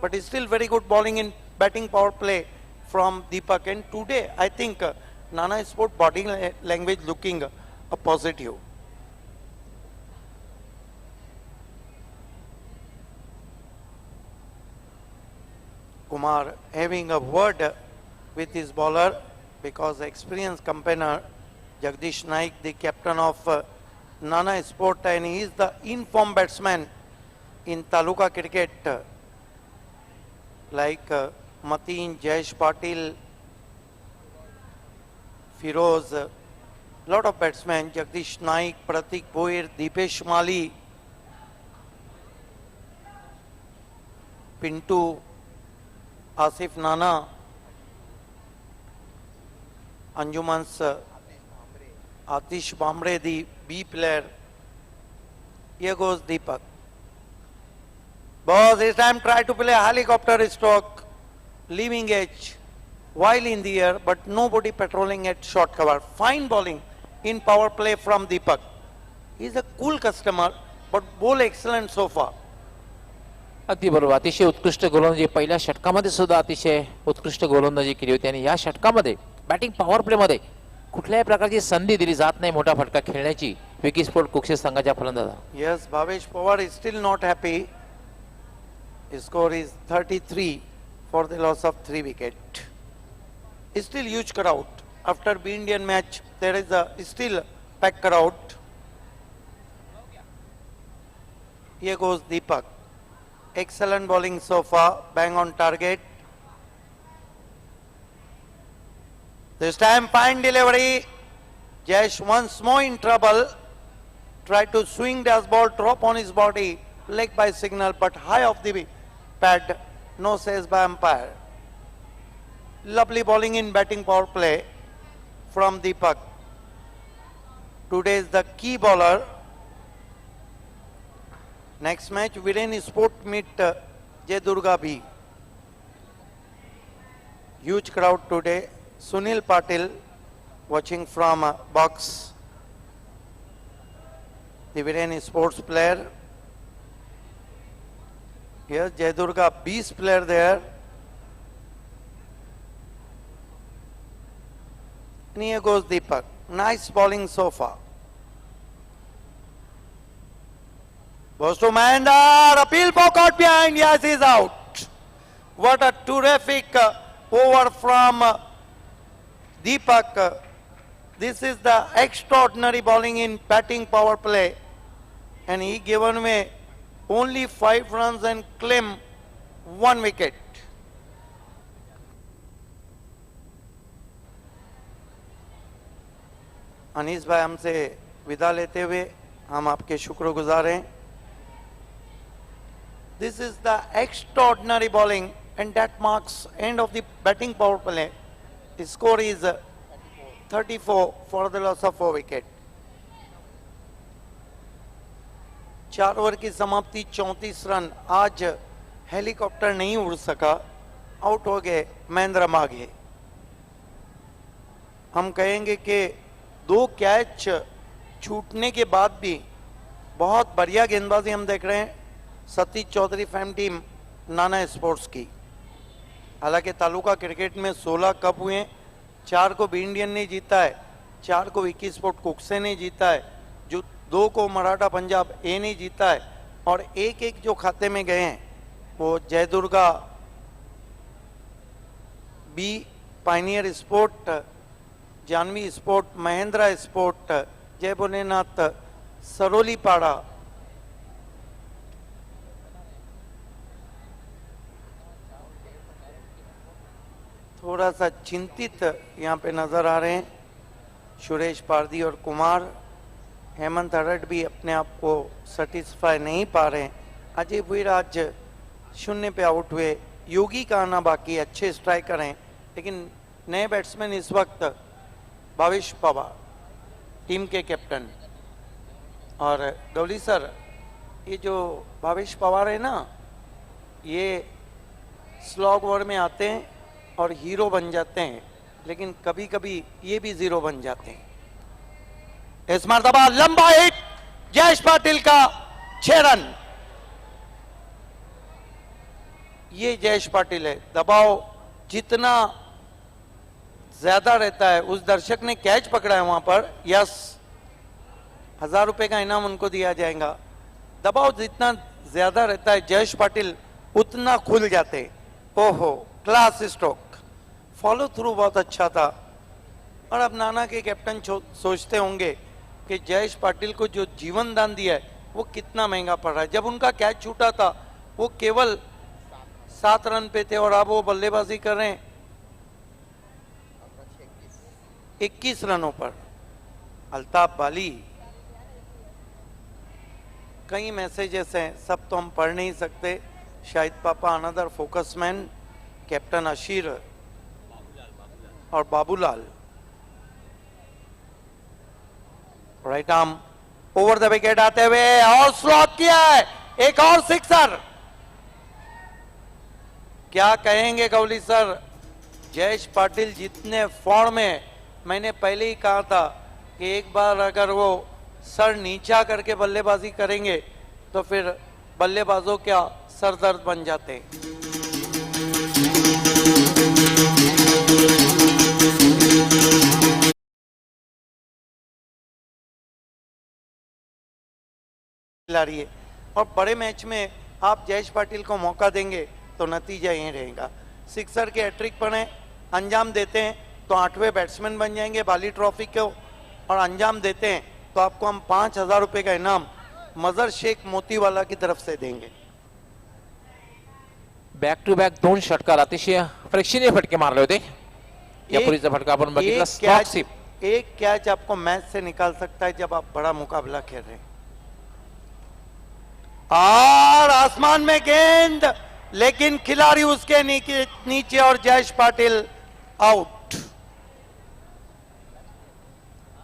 but it's still very good bowling in batting power play from Deepak. And today, I think Nana Sport body language looking a positive. Kumar having a word with his bowler because experienced campaigner Jagdish Naik, the captain of Nana Sport, and he is the informed batsman in Taluka cricket, like Mateen, Jayesh Patil, Firoz, lot of batsmen, Jagdish Naik, Pratik Bhoir, Deepesh Mali, Pintu, Asif Nana, Anjuman's Atish Bhambre, the B player. Here goes Deepak. Boss, this time try to play a helicopter stroke, leaving edge while in the air, but nobody patrolling at short cover. Fine bowling in power play from Deepak. He's a cool customer, but bowl excellent so far. अगदी बरोबर. अतिशय उत्कृष्ट गोलंदाजी पहिल्या षटकामध्ये सुद्धा अतिशय उत्कृष्ट गोलंदाजी केली होती आणि या षटकामध्ये बॅटिंग पॉवर प्ले मध्ये कुठल्याही प्रकारची संधी दिली जात नाही मोठा फटका खेळण्याची विकी स्पोर्ट कुक्षे संघाच्या फलंदाजा. Yes, Bhavesh Pawar is still not happy. His score is 33 for the loss of 3 wickets. It's still huge crowd. After the Indian match, there is a still packed crowd. Here goes Deepak. Excellent bowling so far, bang on target. This time fine delivery. Jayesh once more in trouble. Tried to swing this ball, drop on his body, leg by signal, but high off the pad. No says by umpire. Lovely bowling in batting power play from Deepak. Today is the key bowler. Next match, Viren Sport meet Jay Durga B. Huge crowd today. Sunil Patil watching from box. The Viren Sports player. Here Jay Durga B's player there. And here goes Deepak. Nice bowling so far. Goes to Mahendra, appeal for caught behind, yes, he's out. What a terrific over from Deepak. This is the extraordinary bowling in batting power play. And he given away only 5 runs and claim 1 wicket. Anees भाई हमसे विदा लेते हुए हम आपके शुक्रगुजार हैं. This is the extraordinary bowling and that marks end of the batting power play. The score is 34 for the loss of 4 wickets. 4 over की समाप्ति 34 रन. आज हेलीकॉप्टर नहीं उड़ सका, आउट हो गए महेंद्र माघे. हम कहेंगे कि 2 कैच छूटने के बाद भी बहुत बढ़िया गेंदबाजी हम देख रहे हैं सतीश चौधरी फैम टीम नाना स्पोर्ट्स की. हालांकि तालुका क्रिकेट में 16 कप हुए हैं, 4 को बी इंडियन ने जीता है, 4 को विकी स्पोर्ट कुक्से ने जीता है, जो 2 को मराठा पंजाब ए ने जीता है, और एक जो खाते में गए हैं वो Jai Durga B, Pioneer sport, Janvi sport, Mahendra sport, Jai Bholenath, Saroli पाड़ा. थोड़ा सा चिंतित यहाँ पे नजर आ रहे हैं सुरेश पारदी और कुमार. हेमंत हरट भी अपने आप को सेटिस्फाई नहीं पा रहे हैं. अजय भुईर आज 0 पे आउट हुए. योगी का आना बाकी, अच्छे स्ट्राइकर हैं, लेकिन नए बैट्समैन इस वक्त भावेश पवार टीम के कैप्टन. और गौली सर, ये जो भावेश पवार है ना, ये स्लॉग ओवर में आते हैं और हीरो बन जाते हैं, लेकिन कभी कभी ये भी जीरो बन जाते हैं. इस मर्तबा लंबा हिट जयेश पाटिल का 6 रन. ये जयेश पाटिल है। दबाव जितना ज्यादा रहता है, उस दर्शक ने कैच पकड़ा है वहां पर, यस 1000 रुपए का इनाम उनको दिया जाएगा। दबाव जितना ज्यादा रहता है जयेश पाटिल उतना खुल जाते। ओहो, क्लास स्ट्रोक, फॉलो थ्रू बहुत अच्छा था। और अब नाना के कैप्टन सोचते होंगे कि जयेश पाटिल को जो जीवन दान दिया है वो कितना महंगा पड़ रहा है। जब उनका कैच छूटा था वो केवल 7 रन पे थे और अब वो बल्लेबाजी कर रहे हैं 21 रनों पर। अल्ताफ बाली, कई मैसेजेस हैं, सब तो हम पढ़ नहीं सकते। शाहिद पापा अनदर फोकस मैन, कैप्टन अशीर और Babulal. Right arm over the wicket आते हुए और स्लॉट किया है, एक और सिक्सर। क्या कहेंगे कौली सर, जयेश पाटिल जितने फॉर्म में, मैंने पहले ही कहा था कि एक बार अगर वो सर नीचा करके बल्लेबाजी करेंगे तो फिर बल्लेबाजों क्या सर दर्द बन जाते। खिलाड़ी है और बड़े मैच में आप जयेश पाटिल को मौका देंगे तो नतीजा यही रहेगा। सिक्सर के हैट्रिक पर अंजाम देते हैं तो 8वें बैट्समैन बन जाएंगे बाली ट्रॉफी को, और अंजाम देते हैं तो आपको हम 5000 रुपए का इनाम मजर शेख मोतीवाला की तरफ से देंगे। बॅक टू बॅक 2 षटकार अतिशय प्रेक्षणीय फटके मारले होते। यापूर्वीचा फटका आपण बघितला, स्टॉप स्लिप। एक कैच आपको मैच से निकाल सकता है जब आप बड़ा मुकाबला खेल रहे हैं। और आसमान में गेंद, लेकिन खिलाड़ी उसके नीचे और जयेश पाटिल आउट।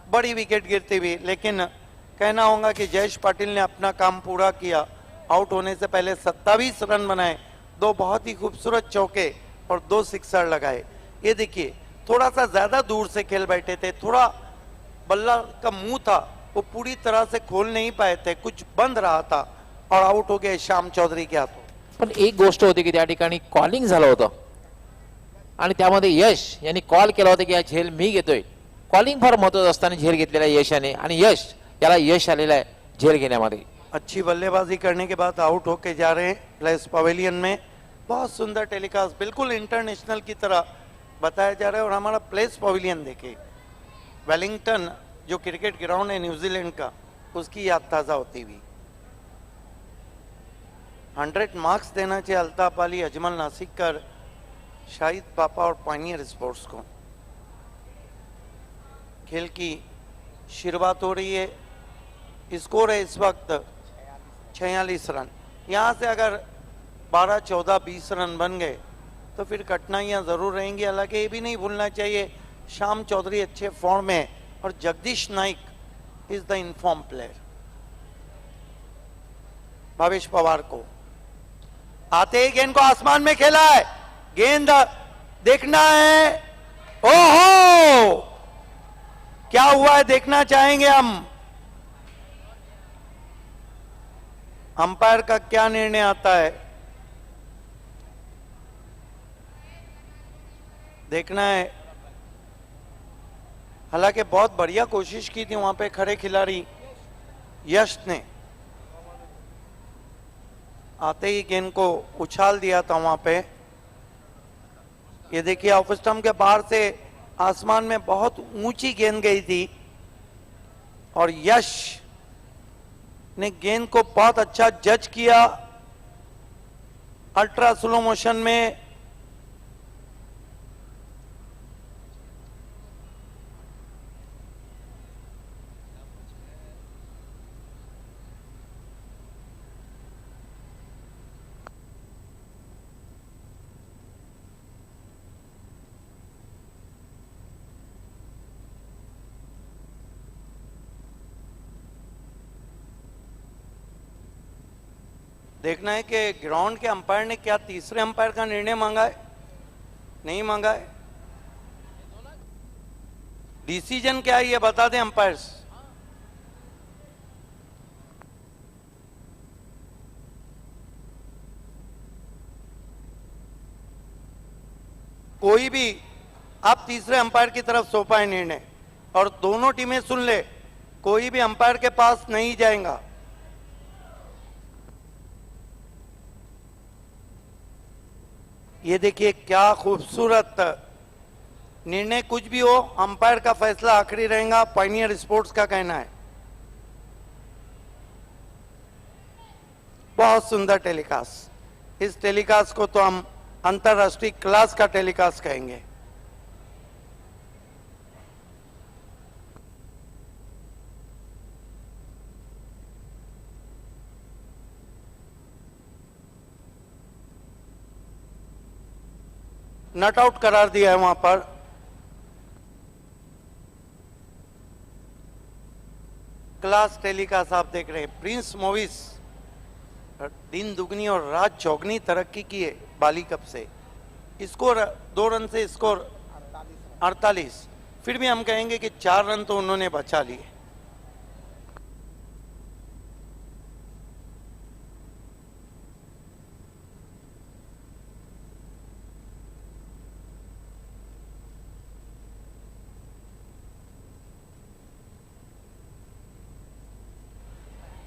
बड़ी विकेट गिरती हुई, लेकिन कहना होगा कि जयेश पाटिल ने अपना काम पूरा किया। आउट होने से पहले 27 रन बनाए, 2 बहुत ही खूबसूरत चौके और 2 सिक्सर लगाए। ये देखिए, थोड़ा सा ज्यादा दूर से खेल बैठे थे, थोड़ा बल्ला का मुंह था वो पूरी तरह से खोल नहीं पाए थे, कुछ बंद रहा था और आउट हो गए श्याम चौधरी के हाथों। पण एक गोष्ट होती की त्या ठिकाणी कॉलिंग झालं होतं आणि त्यामध्ये यश यांनी कॉल केला होता की हा झेल मी घेतोय। कॉलिंग फार महत्वाचं असताना झेल घेतलेला आहे यशाने, आणि याला यश आलेलं आहे झेल घेण्यामध्ये। अच्छी बल्लेबाजी करने के बाद आउट होके जा रहे हैं प्लेस पवेलियन में। बहुत सुंदर टेलीकास्ट, बिल्कुल इंटरनेशनल की तरह बताया जा रहा है। और हमारा प्लेस पवेलियन देखे, वेलिंगटन जो क्रिकेट ग्राउंड है न्यूजीलैंड का, उसकी याद ताजा होती हुई। 100 मार्क्स देना चाहिए अल्ताफ अली, अजमल नासिकर, शाहिद पापा और पायनियर स्पोर्ट्स को। खेल की शुरुआत हो रही है। स्कोर है इस वक्त 46 रन। यहां से अगर 12, 14, 20 रन बन गए तो फिर कठिनाइयां जरूर रहेंगी। हालांकि ये भी नहीं भूलना चाहिए श्याम चौधरी अच्छे फॉर्म में और Jagdish Naik is the inform player. Bhavesh Pawar को आते ही गेंद को आसमान में खेला है, गेंद देखना है। ओहो, क्या हुआ है देखना चाहेंगे हम। अंपायर का क्या निर्णय आता है देखना है। हालांकि बहुत बढ़िया कोशिश की थी वहां पे खड़े खिलाड़ी यश ने, आते ही गेंद को उछाल दिया था वहां पे। ये देखिए, ऑफ स्टंप के बाहर से आसमान में बहुत ऊंची गेंद गई थी और यश ने गेंद को बहुत अच्छा जज किया अल्ट्रा स्लो मोशन में। देखना है कि ग्राउंड के अंपायर ने क्या तीसरे अंपायर का निर्णय मांगा है, नहीं मांगा है। डिसीजन क्या है ये बता दें अंपायर्स। कोई भी आप तीसरे अंपायर की तरफ सौंपा है निर्णय, और दोनों टीमें सुन ले, कोई भी अंपायर के पास नहीं जाएगा। ये देखिए क्या खूबसूरत निर्णय। कुछ भी हो, अंपायर का फैसला आखिरी रहेगा, पायनियर स्पोर्ट्स का कहना है। बहुत सुंदर टेलीकास्ट। इस टेलीकास्ट को तो हम अंतरराष्ट्रीय क्लास का टेलीकास्ट कहेंगे। नट आउट करार दिया है वहां पर। क्लास टेलीकास्ट आप देख रहे हैं। प्रिंस मूवीज दिन दुगनी और रात चौगनी तरक्की की है बाली कप से। स्कोर 2 रन से स्कोर 48। फिर भी हम कहेंगे कि 4 रन तो उन्होंने बचा लिए।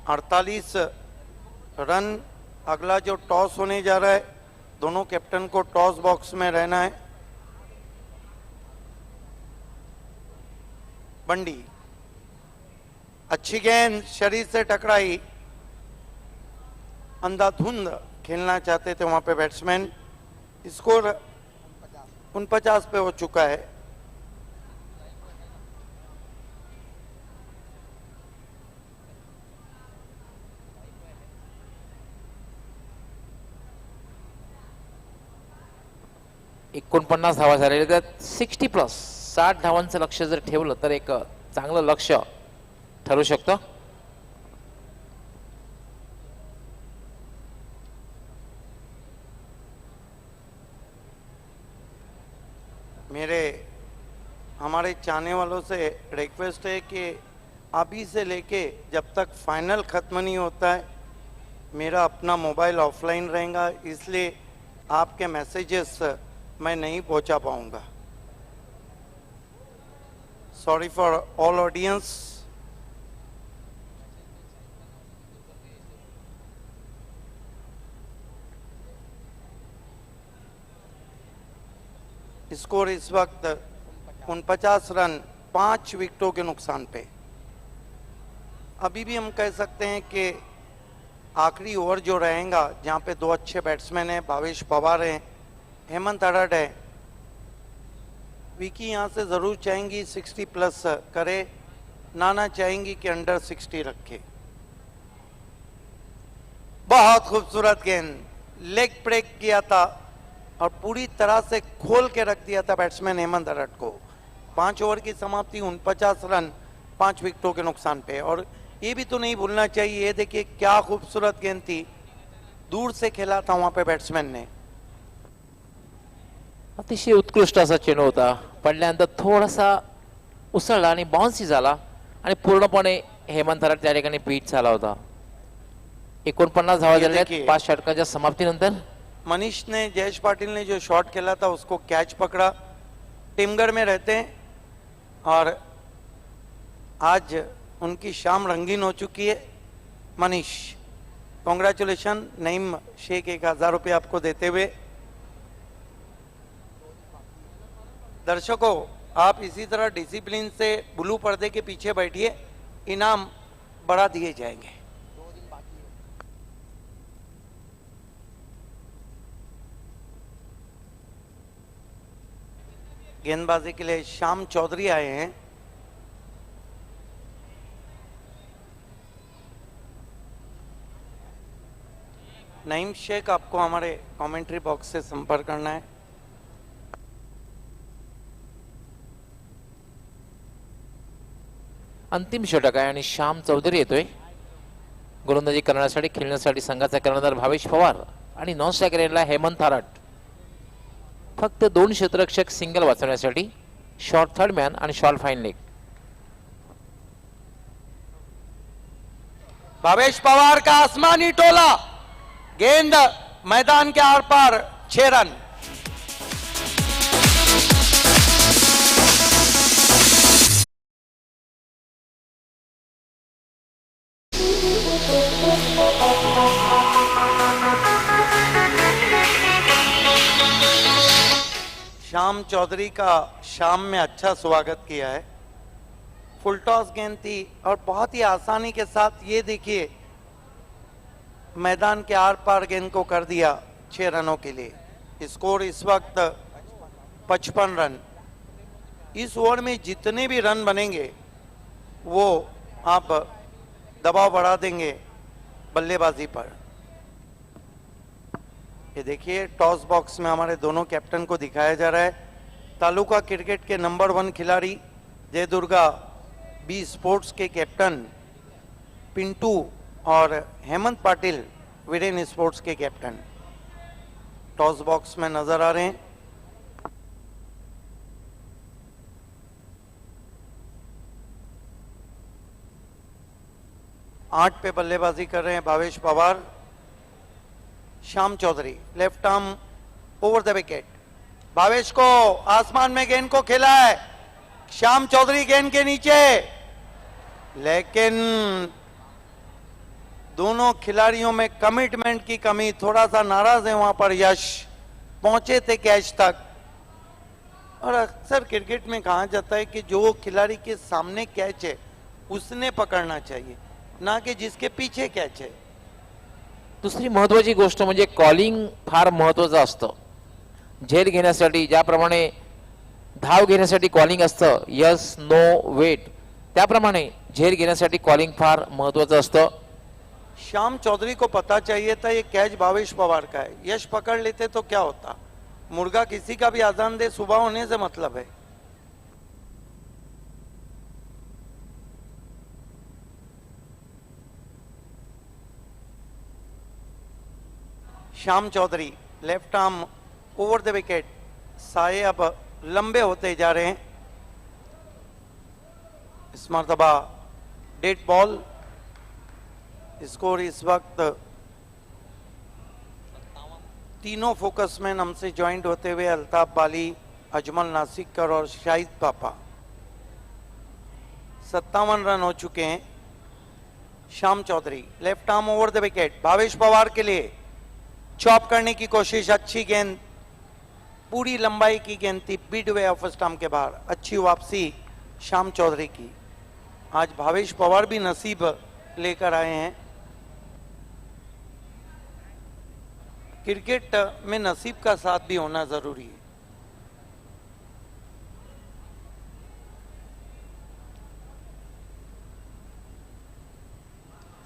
अड़तालीस रन। अगला जो टॉस होने जा रहा है, दोनों कैप्टन को टॉस बॉक्स में रहना है। बंडी अच्छी गेंद शरीर से टकराई। अंधाधुंध खेलना चाहते थे वहां पे बैट्समैन। स्कोर 49 पे हो चुका है। एकोणपन्नास धावा झालेल्या त्यात 60+, 60 धावांचं लक्ष जर ठेवलं तर एक चांगलं लक्ष ठरू शकतं. हमारे चाहने वालों से रिक्वेस्ट है कि अभी से लेके जब तक फाइनल खत्म नहीं होता है मेरा अपना मोबाइल ऑफलाइन रहेगा, इसलिए आपके मैसेजेस मैं नहीं पहुंचा पाऊंगा. Sorry for all audience. Score इस वक्त 49 रन 5 विकेटों के नुकसान पे. अभी भी हम कह सकते हैं कि आखिरी ओवर जो रहेगा जहां पे दो अच्छे बैट्समैन हैं, भावेश पवार हैं, हेमंत अडड है. विकी यहां से जरूर चाहेंगी 60+ करे, नाना चाहेंगी कि अंडर 60 रखे. बहुत खूबसूरत गेंद, लेग ब्रेक किया था और पूरी तरह से खोल के रख दिया था बैट्समैन हेमंत अडड को. 5 ओवर की समाप्ति 49 रन 5 विकेटों के नुकसान पे. और ये भी तो नहीं भूलना चाहिए, ये देखिए क्या खूबसूरत गेंद थी, दूर से खेला था वहां पे बैट्समैन ने. अतिशय उत्कृष्ट असा चेंडू होता. पडल्यानंतर थोडासा उसळला आणि बाउन्सी झाला आणि पूर्णपणे हेमंत अडड त्या ठिकाणी बीट झाला होता. 49 धावा झाल्या 5 षटकांच्या समाप्तीनंतर. मनीष ने, जयेश पाटिल ने जो शॉट खेला था उसको कैच पकड़ा. टीमगढ़ में रहते हैं और आज उनकी शाम रंगीन हो चुकी है. मनीष, कॉन्ग्रेचुलेशन. नईम शेख 1000 रुपये आपको देते हुए. दर्शकों, आप इसी तरह डिसिप्लिन से ब्लू पर्दे के पीछे बैठिए, इनाम बढ़ा दिए जाएंगे. गेंदबाजी के लिए श्याम चौधरी आए हैं. नईम शेख, आपको हमारे कमेंट्री बॉक्स से संपर्क करना है. अंतिम षटक आहे आणि श्याम चौधरी येतोय गोलंदाजी करण्यासाठी. खेळण्यासाठी संघाचा कर्णधार भावेश पवार आणि नॉन स्ट्रायकर यायला हेमंत अडड. फक्त 2 क्षेत्ररक्षक सिंगल वाचवण्यासाठी, शॉर्ट थर्ड मॅन आणि short fine leg. Bhavesh Pawar का आसमानी टोला, गेंद मैदान के आर पार, 6 रन. श्याम चौधरी का शाम में अच्छा स्वागत किया है। फुल टॉस गेंद थी और बहुत ही आसानी के साथ ये देखिए मैदान के आर पार गेंद को कर दिया 6 रनों के लिए। स्कोर इस वक्त 55 रन। इस ओवर में जितने भी रन बनेंगे वो आप दबाव बढ़ा देंगे बल्लेबाजी पर। ये देखिए टॉस बॉक्स में हमारे दोनों कैप्टन को दिखाया जा रहा है। तालुका क्रिकेट के नंबर 1 खिलाड़ी जय दुर्गा, बी स्पोर्ट्स के कैप्टन पिंटू और हेमंत पाटिल वीरेन स्पोर्ट्स के कैप्टन टॉस बॉक्स में नजर आ रहे हैं। आठ पे बल्लेबाजी कर रहे हैं Bhavesh Pawar. Shyam Chaudhary left arm over the wicket. Bhavesh को आसमान में गेंद को खेला है, श्याम चौधरी गेंद के नीचे, लेकिन दोनों खिलाड़ियों में कमिटमेंट की कमी, थोड़ा सा नाराज है वहां पर यश। पहुंचे थे कैच तक। और अक्सर क्रिकेट में कहा जाता है कि जो खिलाड़ी के सामने कैच है उसने पकड़ना चाहिए, ना कि जिसके पीछे कैच है। दुसरी महत्वाची गोष्ट म्हणजे कॉलिंग फार महत्वाचं असतं। झेल घेण्यासाठी ज्याप्रमाणे धाव घेण्यासाठी कॉलिंग असतं, यस नो वेट, त्याप्रमाणे झेल घेण्यासाठी कॉलिंग फार महत्वाचं असतं। श्याम चौधरी को पता चाहिए था ये कैच भावेश पवार का है। यश पकड़ लेते तो क्या होता। मुर्गा किसी का भी आजान दे, सुबह होने से मतलब है। Shyam Chaudhary left arm over the wicket. साए अब लंबे होते जा रहे हैं। इस मर्तबा डेड बॉल। स्कोर इस वक्त तीनों फोकसमैन हमसे ज्वाइंट होते हुए अल्ताफ बाली, अजमल नासिकर और शाहिद पापा। 57 रन हो चुके हैं। Shyam Chaudhary left arm over the wicket. Bhavesh Pawar के लिए चॉप करने की कोशिश, अच्छी गेंद, पूरी लंबाई की गेंद थी, बीट वे ऑफ स्टंप के बाहर। अच्छी वापसी श्याम चौधरी की। आज भावेश पवार भी नसीब लेकर आए हैं। क्रिकेट में नसीब का साथ भी होना जरूरी है।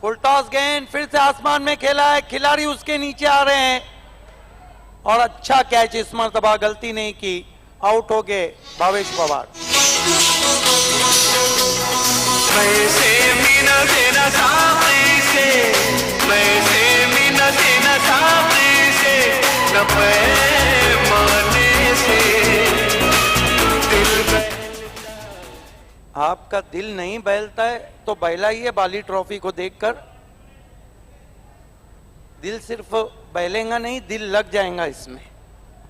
फुल टॉस गेंद फिर से आसमान में खेला है, खिलाड़ी उसके नीचे आ रहे हैं और अच्छा कैच। इस मर्तबा गलती नहीं की, आउट हो गए भावेश पवार। आपका दिल नहीं बहलता है तो बहलाइए बाली ट्रॉफी को देखकर। दिल सिर्फ बहलेगा नहीं, दिल लग जाएगा इसमें।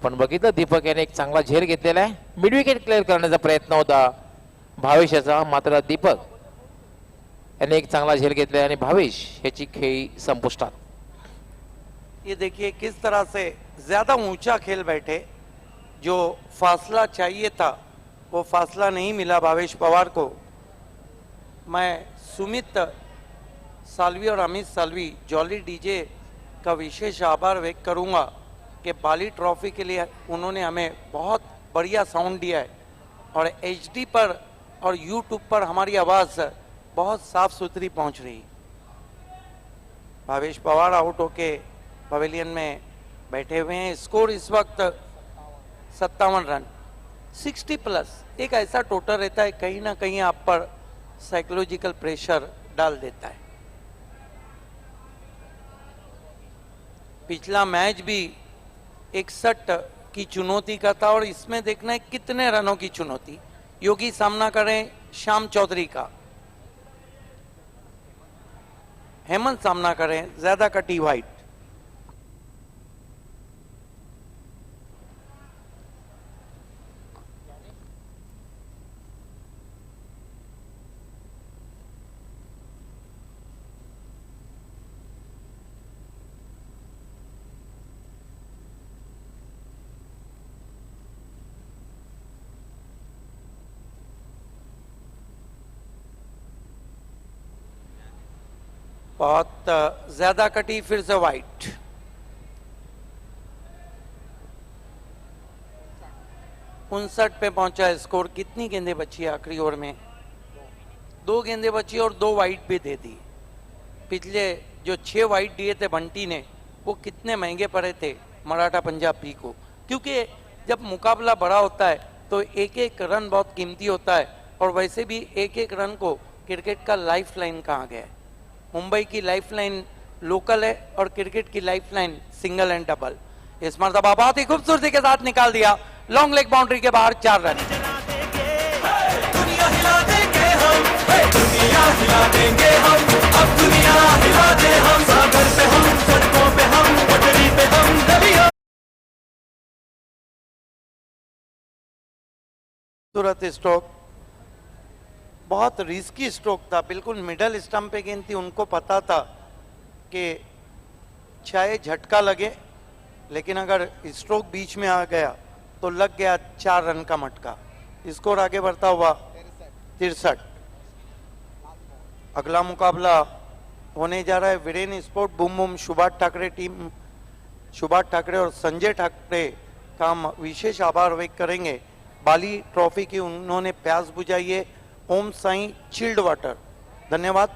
पण बघितलं दीपक याने एक चांगला झेल घेतलेला आहे। मिड विकेट क्लिअर करण्याचा प्रयत्न होता भावेशाचा, मात्र दीपक याने एक चांगला झेल घेतला आणि भावेश याची खेळी संपुष्टात। ये देखिए किस तरह से ज्यादा ऊंचा खेल बैठे। जो फासला चाहिए था वो फासला नहीं मिला भावेश पवार को। मैं सुमित सालवी और अमित सालवी, जॉली डीजे का विशेष आभार व्यक्त करूंगा कि बाली ट्रॉफी के लिए उन्होंने हमें बहुत बढ़िया साउंड दिया है और एचडी पर और यूट्यूब पर हमारी आवाज़ बहुत साफ सुथरी पहुंच रही। भावेश पवार आउट होके पवेलियन में बैठे हुए हैं। स्कोर इस वक्त 57 रन। 60 प्लस एक ऐसा टोटल रहता है, कहीं ना कहीं आप पर साइकोलॉजिकल प्रेशर डाल देता है। पिछला मैच भी 61 की चुनौती का था और इसमें देखना है कितने रनों की चुनौती। योगी सामना करें श्याम चौधरी का, हेमंत सामना करें ज्यादा कटी वाइट। बहुत ज्यादा कटी, फिर से वाइट। उनसठ पे पहुंचा स्कोर। कितनी गेंदें बची है आखिरी ओवर में? 2 गेंदें बची और 2 वाइट भी दे दी। पिछले जो 6 वाइट दिए थे बंटी ने, वो कितने महंगे पड़े थे मराठा पंजाब बी को, क्योंकि जब मुकाबला बड़ा होता है तो एक एक रन बहुत कीमती होता है। और वैसे भी एक एक रन को क्रिकेट का लाइफ लाइन कहा गया है। मुंबई की लाइफ लाइन लोकल है और क्रिकेट की life line single and double. इस मरतबा बहुत ही खूबसूरती के साथ निकाल दिया, लॉन्ग लेग बाउंड्री के बाहर 4 रन। दुनिया हिला देंगे हम, दुनिया हिला देंगे हम, अब दुनिया हिला दे हम, सागर पे हम, सड़कों पे हम, पटरी पे हम, गलियों। खूबसूरत स्ट्रोक, बहुत रिस्की स्ट्रोक था, बिल्कुल मिडल स्टंप पे गेंद थी। उनको पता था कि चाहे झटका लगे, लेकिन अगर स्ट्रोक बीच में आ गया तो लग गया 4 रन का मटका। स्कोर आगे बढ़ता हुआ 63। अगला मुकाबला होने जा रहा है Viren sport boom boom Subhash Thackeray team. Subhash Thackeray और संजय ठाकरे का हम विशेष आभार व्यक्त करेंगे। बाली ट्रॉफी की उन्होंने प्यास बुझाई है। ओम साई चिल्ड वाटर, धन्यवाद।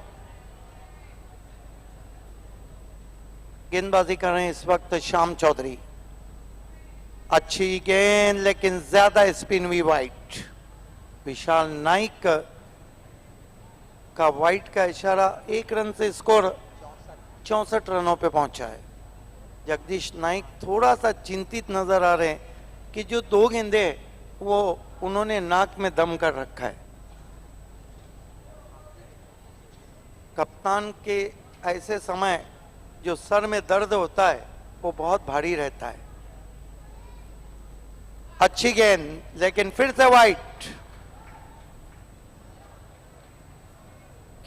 गेंदबाजी कर रहे हैं इस वक्त श्याम चौधरी। अच्छी गेंद, लेकिन ज्यादा स्पिन भी वाइट। विशाल नाइक का वाइट का इशारा। 1 रन से स्कोर 64 रनों पे पहुंचा है। जगदीश नाइक थोड़ा सा चिंतित नजर आ रहे हैं कि जो 2 गेंदे वो उन्होंने नाक में दम कर रखा है। कप्तान के ऐसे समय जो सर में दर्द होता है वो बहुत भारी रहता है। अच्छी गेंद, लेकिन फिर से वाइट।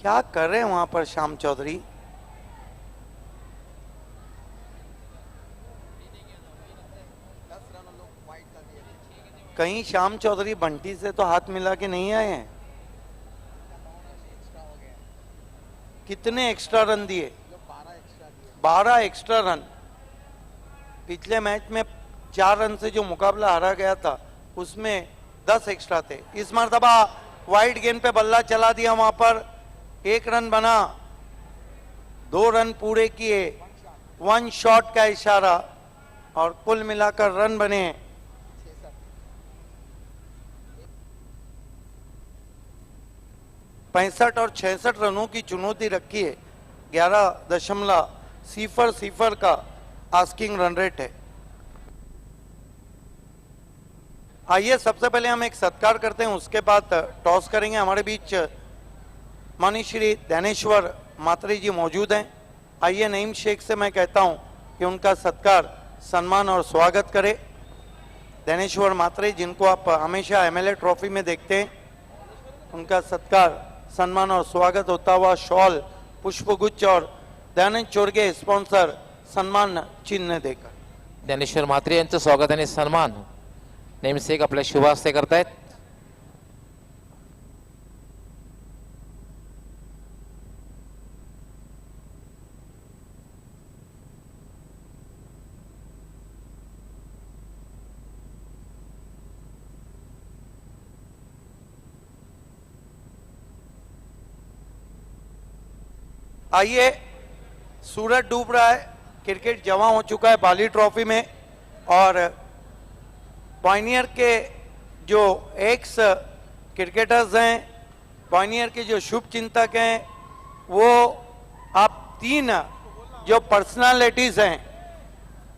क्या कर रहे हैं वहां पर श्याम चौधरी? कहीं श्याम चौधरी बंटी से तो हाथ मिला के नहीं आए हैं? कितने एक्स्ट्रा रन दिए? 12 एक्स्ट्रा रन। पिछले मैच में 4 रन से जो मुकाबला हारा गया था उसमें 10 एक्स्ट्रा थे। इस मर्तबा वाइड गेंद पे बल्ला चला दिया, वहां पर 1 रन बना। 2 रन पूरे किए, 1 शॉट का इशारा, और कुल मिलाकर रन बने 65 और 66 रनों की चुनौती रखी है। 11.00 का आस्किंग रन रेट है। आइए सबसे पहले हम एक सत्कार करते हैं, उसके बाद टॉस करेंगे। हमारे बीच माननीय श्री दैनेश्वर मात्रे जी मौजूद हैं। आइए नईम शेख से मैं कहता हूं कि उनका सत्कार, सम्मान और स्वागत करें। दैनेश्वर मात्रे, जिनको आप हमेशा एमएलए ट्रॉफी में देखते हैं, उनका सत्कार, सम्मान और स्वागत होता हुआ शॉल, पुष्पगुच्छ और दयानंद चोरगे स्पॉन्सर सन्मान चिन्ह देकर। ज्ञानेश्वर म्हात्रे यांचं स्वागत आणि सन्मान नेमसेक आपल्या शुभ हस्ते करतायत। आइए, सूरज डूब रहा है, क्रिकेट जवां हो चुका है बाली ट्रॉफी में, और पॉइनियर के जो एक्स क्रिकेटर्स हैं, पॉइनियर के जो शुभ चिंतक हैं, वो आप 3 जो पर्सनालिटीज हैं,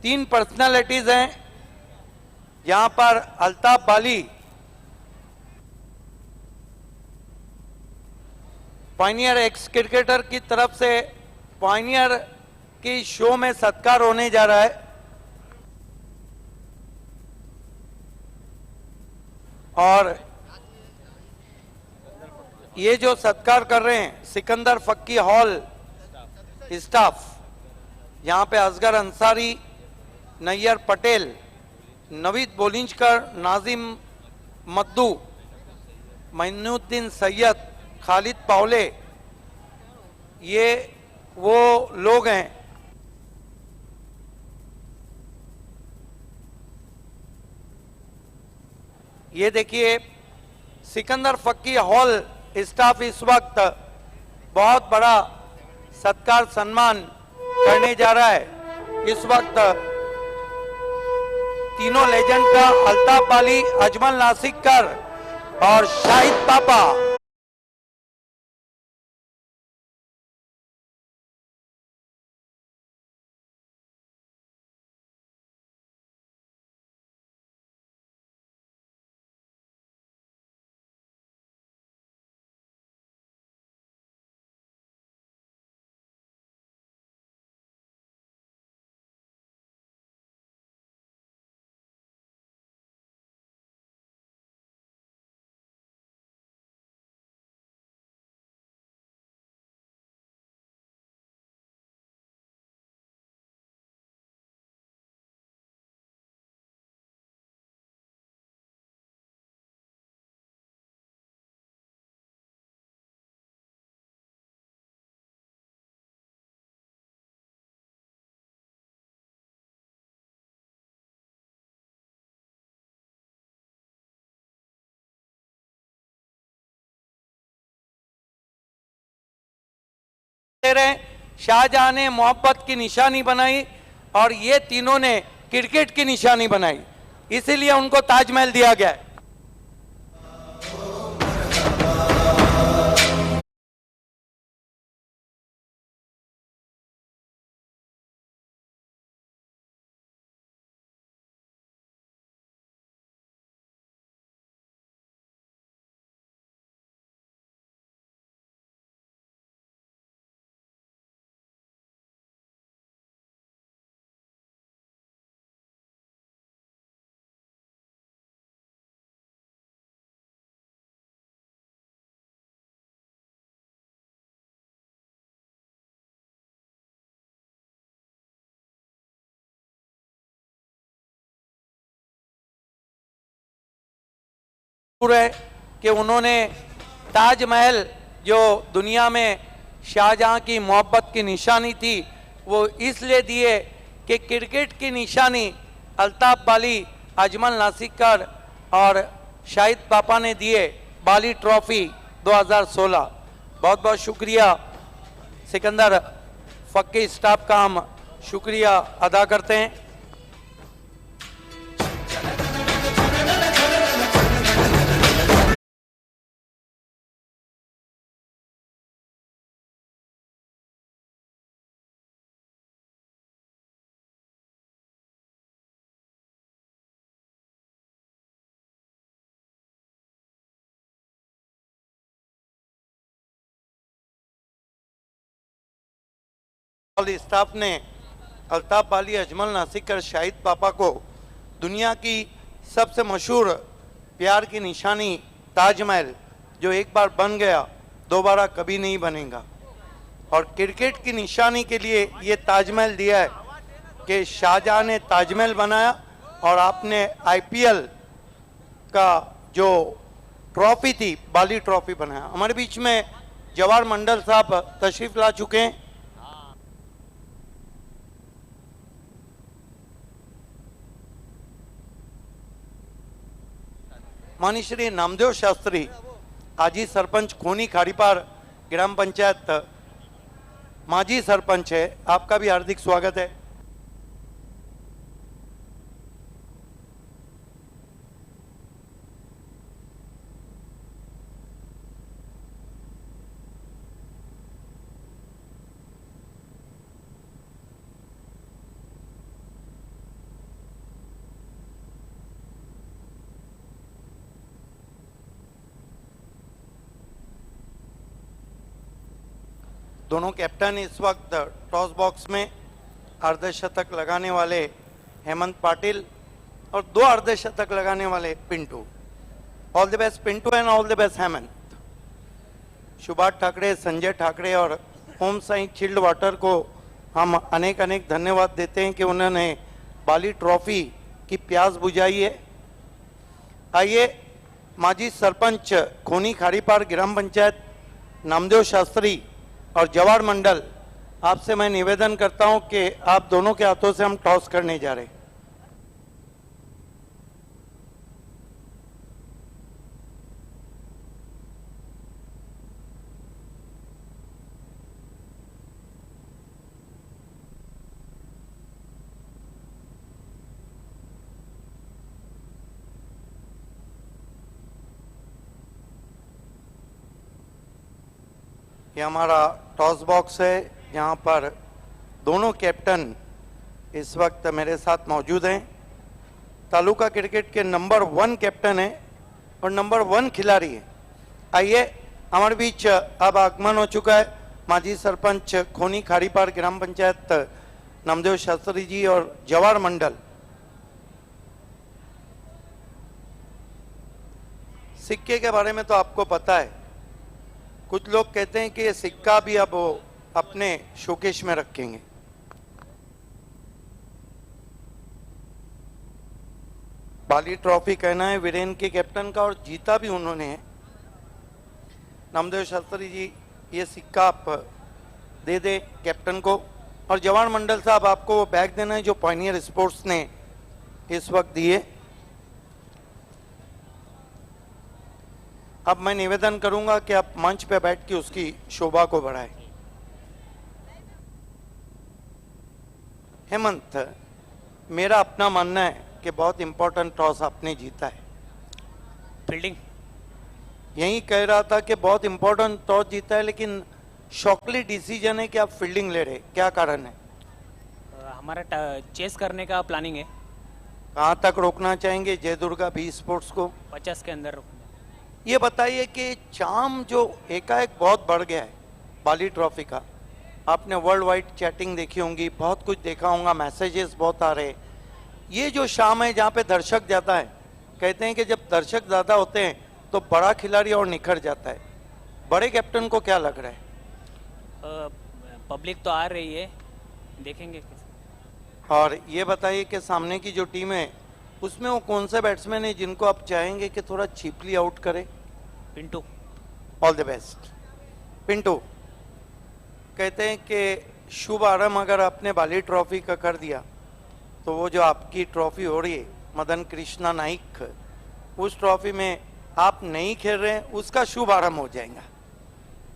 3 पर्सनालिटीज हैं, यहां पर अल्ताफ बाली पॉइनियर एक्स क्रिकेटर की तरफ से पॉइनियर की शो में सत्कार होने जा रहा है। और ये जो सत्कार कर रहे हैं सिकंदर फक्की हॉल स्टाफ, यहां पे असगर अंसारी, नैयर पटेल, नवीद बोलिंजकर, नाजिम मद्दू, मैनुद्दीन सैयद, खालिद पावले, ये वो लोग हैं। ये देखिए सिकंदर फक्की हॉल स्टाफ इस वक्त बहुत बड़ा सत्कार सम्मान करने जा रहा है। इस वक्त तीनों लेजेंड का अल्ताफ बाली, अजमल नासिककर और शाहिद पापा शाहजहां ने मोहब्बत की निशानी बनाई और ये तीनों ने क्रिकेट की निशानी बनाई, इसीलिए उनको ताजमहल दिया गया है। है कि उन्होंने ताजमहल जो दुनिया में शाहजहां की मोहब्बत की निशानी थी वो इसलिए दिए कि क्रिकेट की निशानी अल्ताफ बाली, अजमल नासिककर और शाहिद पापा ने दिए बाली ट्रॉफी 2016। बहुत बहुत शुक्रिया सिकंदर फक्की स्टाफ का हम शुक्रिया अदा करते हैं। स्टाफ ने अल्ताफ बाली, अजमल नासिककर, शाहिद पापा को दुनिया की सबसे मशहूर प्यार की निशानी ताजमहल, जो एक बार बन गया दोबारा कभी नहीं बनेगा, और क्रिकेट की निशानी के लिए ये ताजमहल दिया है कि शाहजहां ने ताजमहल बनाया और आपने आईपीएल का जो ट्रॉफी थी बाली ट्रॉफी बनाया। हमारे बीच में जवाहर मंडल साहब तशरीफ ला चुके हैं। माननीय श्री नामदेव शास्त्री आजी सरपंच खोनी खाड़ीपार ग्राम पंचायत माजी सरपंच है, आपका भी हार्दिक स्वागत है। दोनों कैप्टन इस वक्त टॉस बॉक्स में अर्धशतक लगाने वाले हेमंत पाटिल और 2 अर्धशतक लगाने वाले Pintu. All the best Pintu and all the best Hemant. Subhash Thackeray, Sanjay Thackeray और ओम साई चिल्ड वाटर को हम अनेक अनेक धन्यवाद देते हैं कि उन्होंने बाली ट्रॉफी की प्यास बुझाई है। आइए माजी सरपंच खोनी खाड़ीपार ग्राम पंचायत नामदेव शास्त्री और जवाहर मंडल आपसे मैं निवेदन करता हूं कि आप दोनों के हाथों से हम टॉस करने जा रहे हैं। ये हमारा टॉस बॉक्स है, यहाँ पर दोनों कैप्टन इस वक्त मेरे साथ मौजूद हैं। तालुका क्रिकेट के नंबर 1 कैप्टन है और नंबर 1 खिलाड़ी है। आइए, हमारे बीच अब आगमन हो चुका है माजी सरपंच खोनी खारीपार ग्राम पंचायत नामदेव शास्त्री जी और जवाहर मंडल। सिक्के के बारे में तो आपको पता है, कुछ लोग कहते हैं कि ये सिक्का भी अब वो अपने शोकेश में रखेंगे। बाली ट्रॉफी कहना है वीरेन के कैप्टन का और जीता भी उन्होंने है। नामदेव शास्त्री जी, ये सिक्का आप दे दे कैप्टन को, और जवाहर मंडल साहब आपको वो बैग देना है जो पॉइनियर स्पोर्ट्स ने इस वक्त दिए। अब मैं निवेदन करूंगा कि आप मंच पे बैठ के उसकी शोभा को बढ़ाएं। हेमंत, मेरा अपना मानना है कि बहुत इंपॉर्टेंट टॉस आपने जीता है। फील्डिंग यही कह रहा था कि बहुत इंपॉर्टेंट टॉस जीता है, लेकिन शॉकली डिसीजन है कि आप फील्डिंग ले रहे, क्या कारण है? हमारा चेस करने का प्लानिंग है। कहाँ तक रोकना चाहेंगे जय दुर्गा बी स्पोर्ट्स को? 50 के अंदर। ये बताइए कि चाम जो एकाएक बहुत बढ़ गया है बाली ट्रॉफी का, आपने वर्ल्ड वाइड चैटिंग देखी होंगी, बहुत कुछ देखा होगा, मैसेजेस बहुत आ रहे हैं। ये जो शाम है जहाँ पे दर्शक ज़्यादा है, कहते हैं कि जब दर्शक ज़्यादा होते हैं तो बड़ा खिलाड़ी और निखर जाता है। बड़े कैप्टन को क्या लग रहा है? पब्लिक तो आ रही है, देखेंगे। और ये बताइए कि सामने की जो टीम है उसमें वो कौन से बैट्समैन है जिनको आप चाहेंगे कि थोड़ा चीपली आउट करे? Pintu. All the best. Pintu, कहते हैं कि शुभ आरंभ अगर आपने बाली ट्रॉफी का कर दिया तो वो जो आपकी ट्रॉफी हो रही है मदन कृष्णा नाइक, उस ट्रॉफी में आप नहीं खेल रहे हैं, उसका शुभ आरंभ हो जाएगा।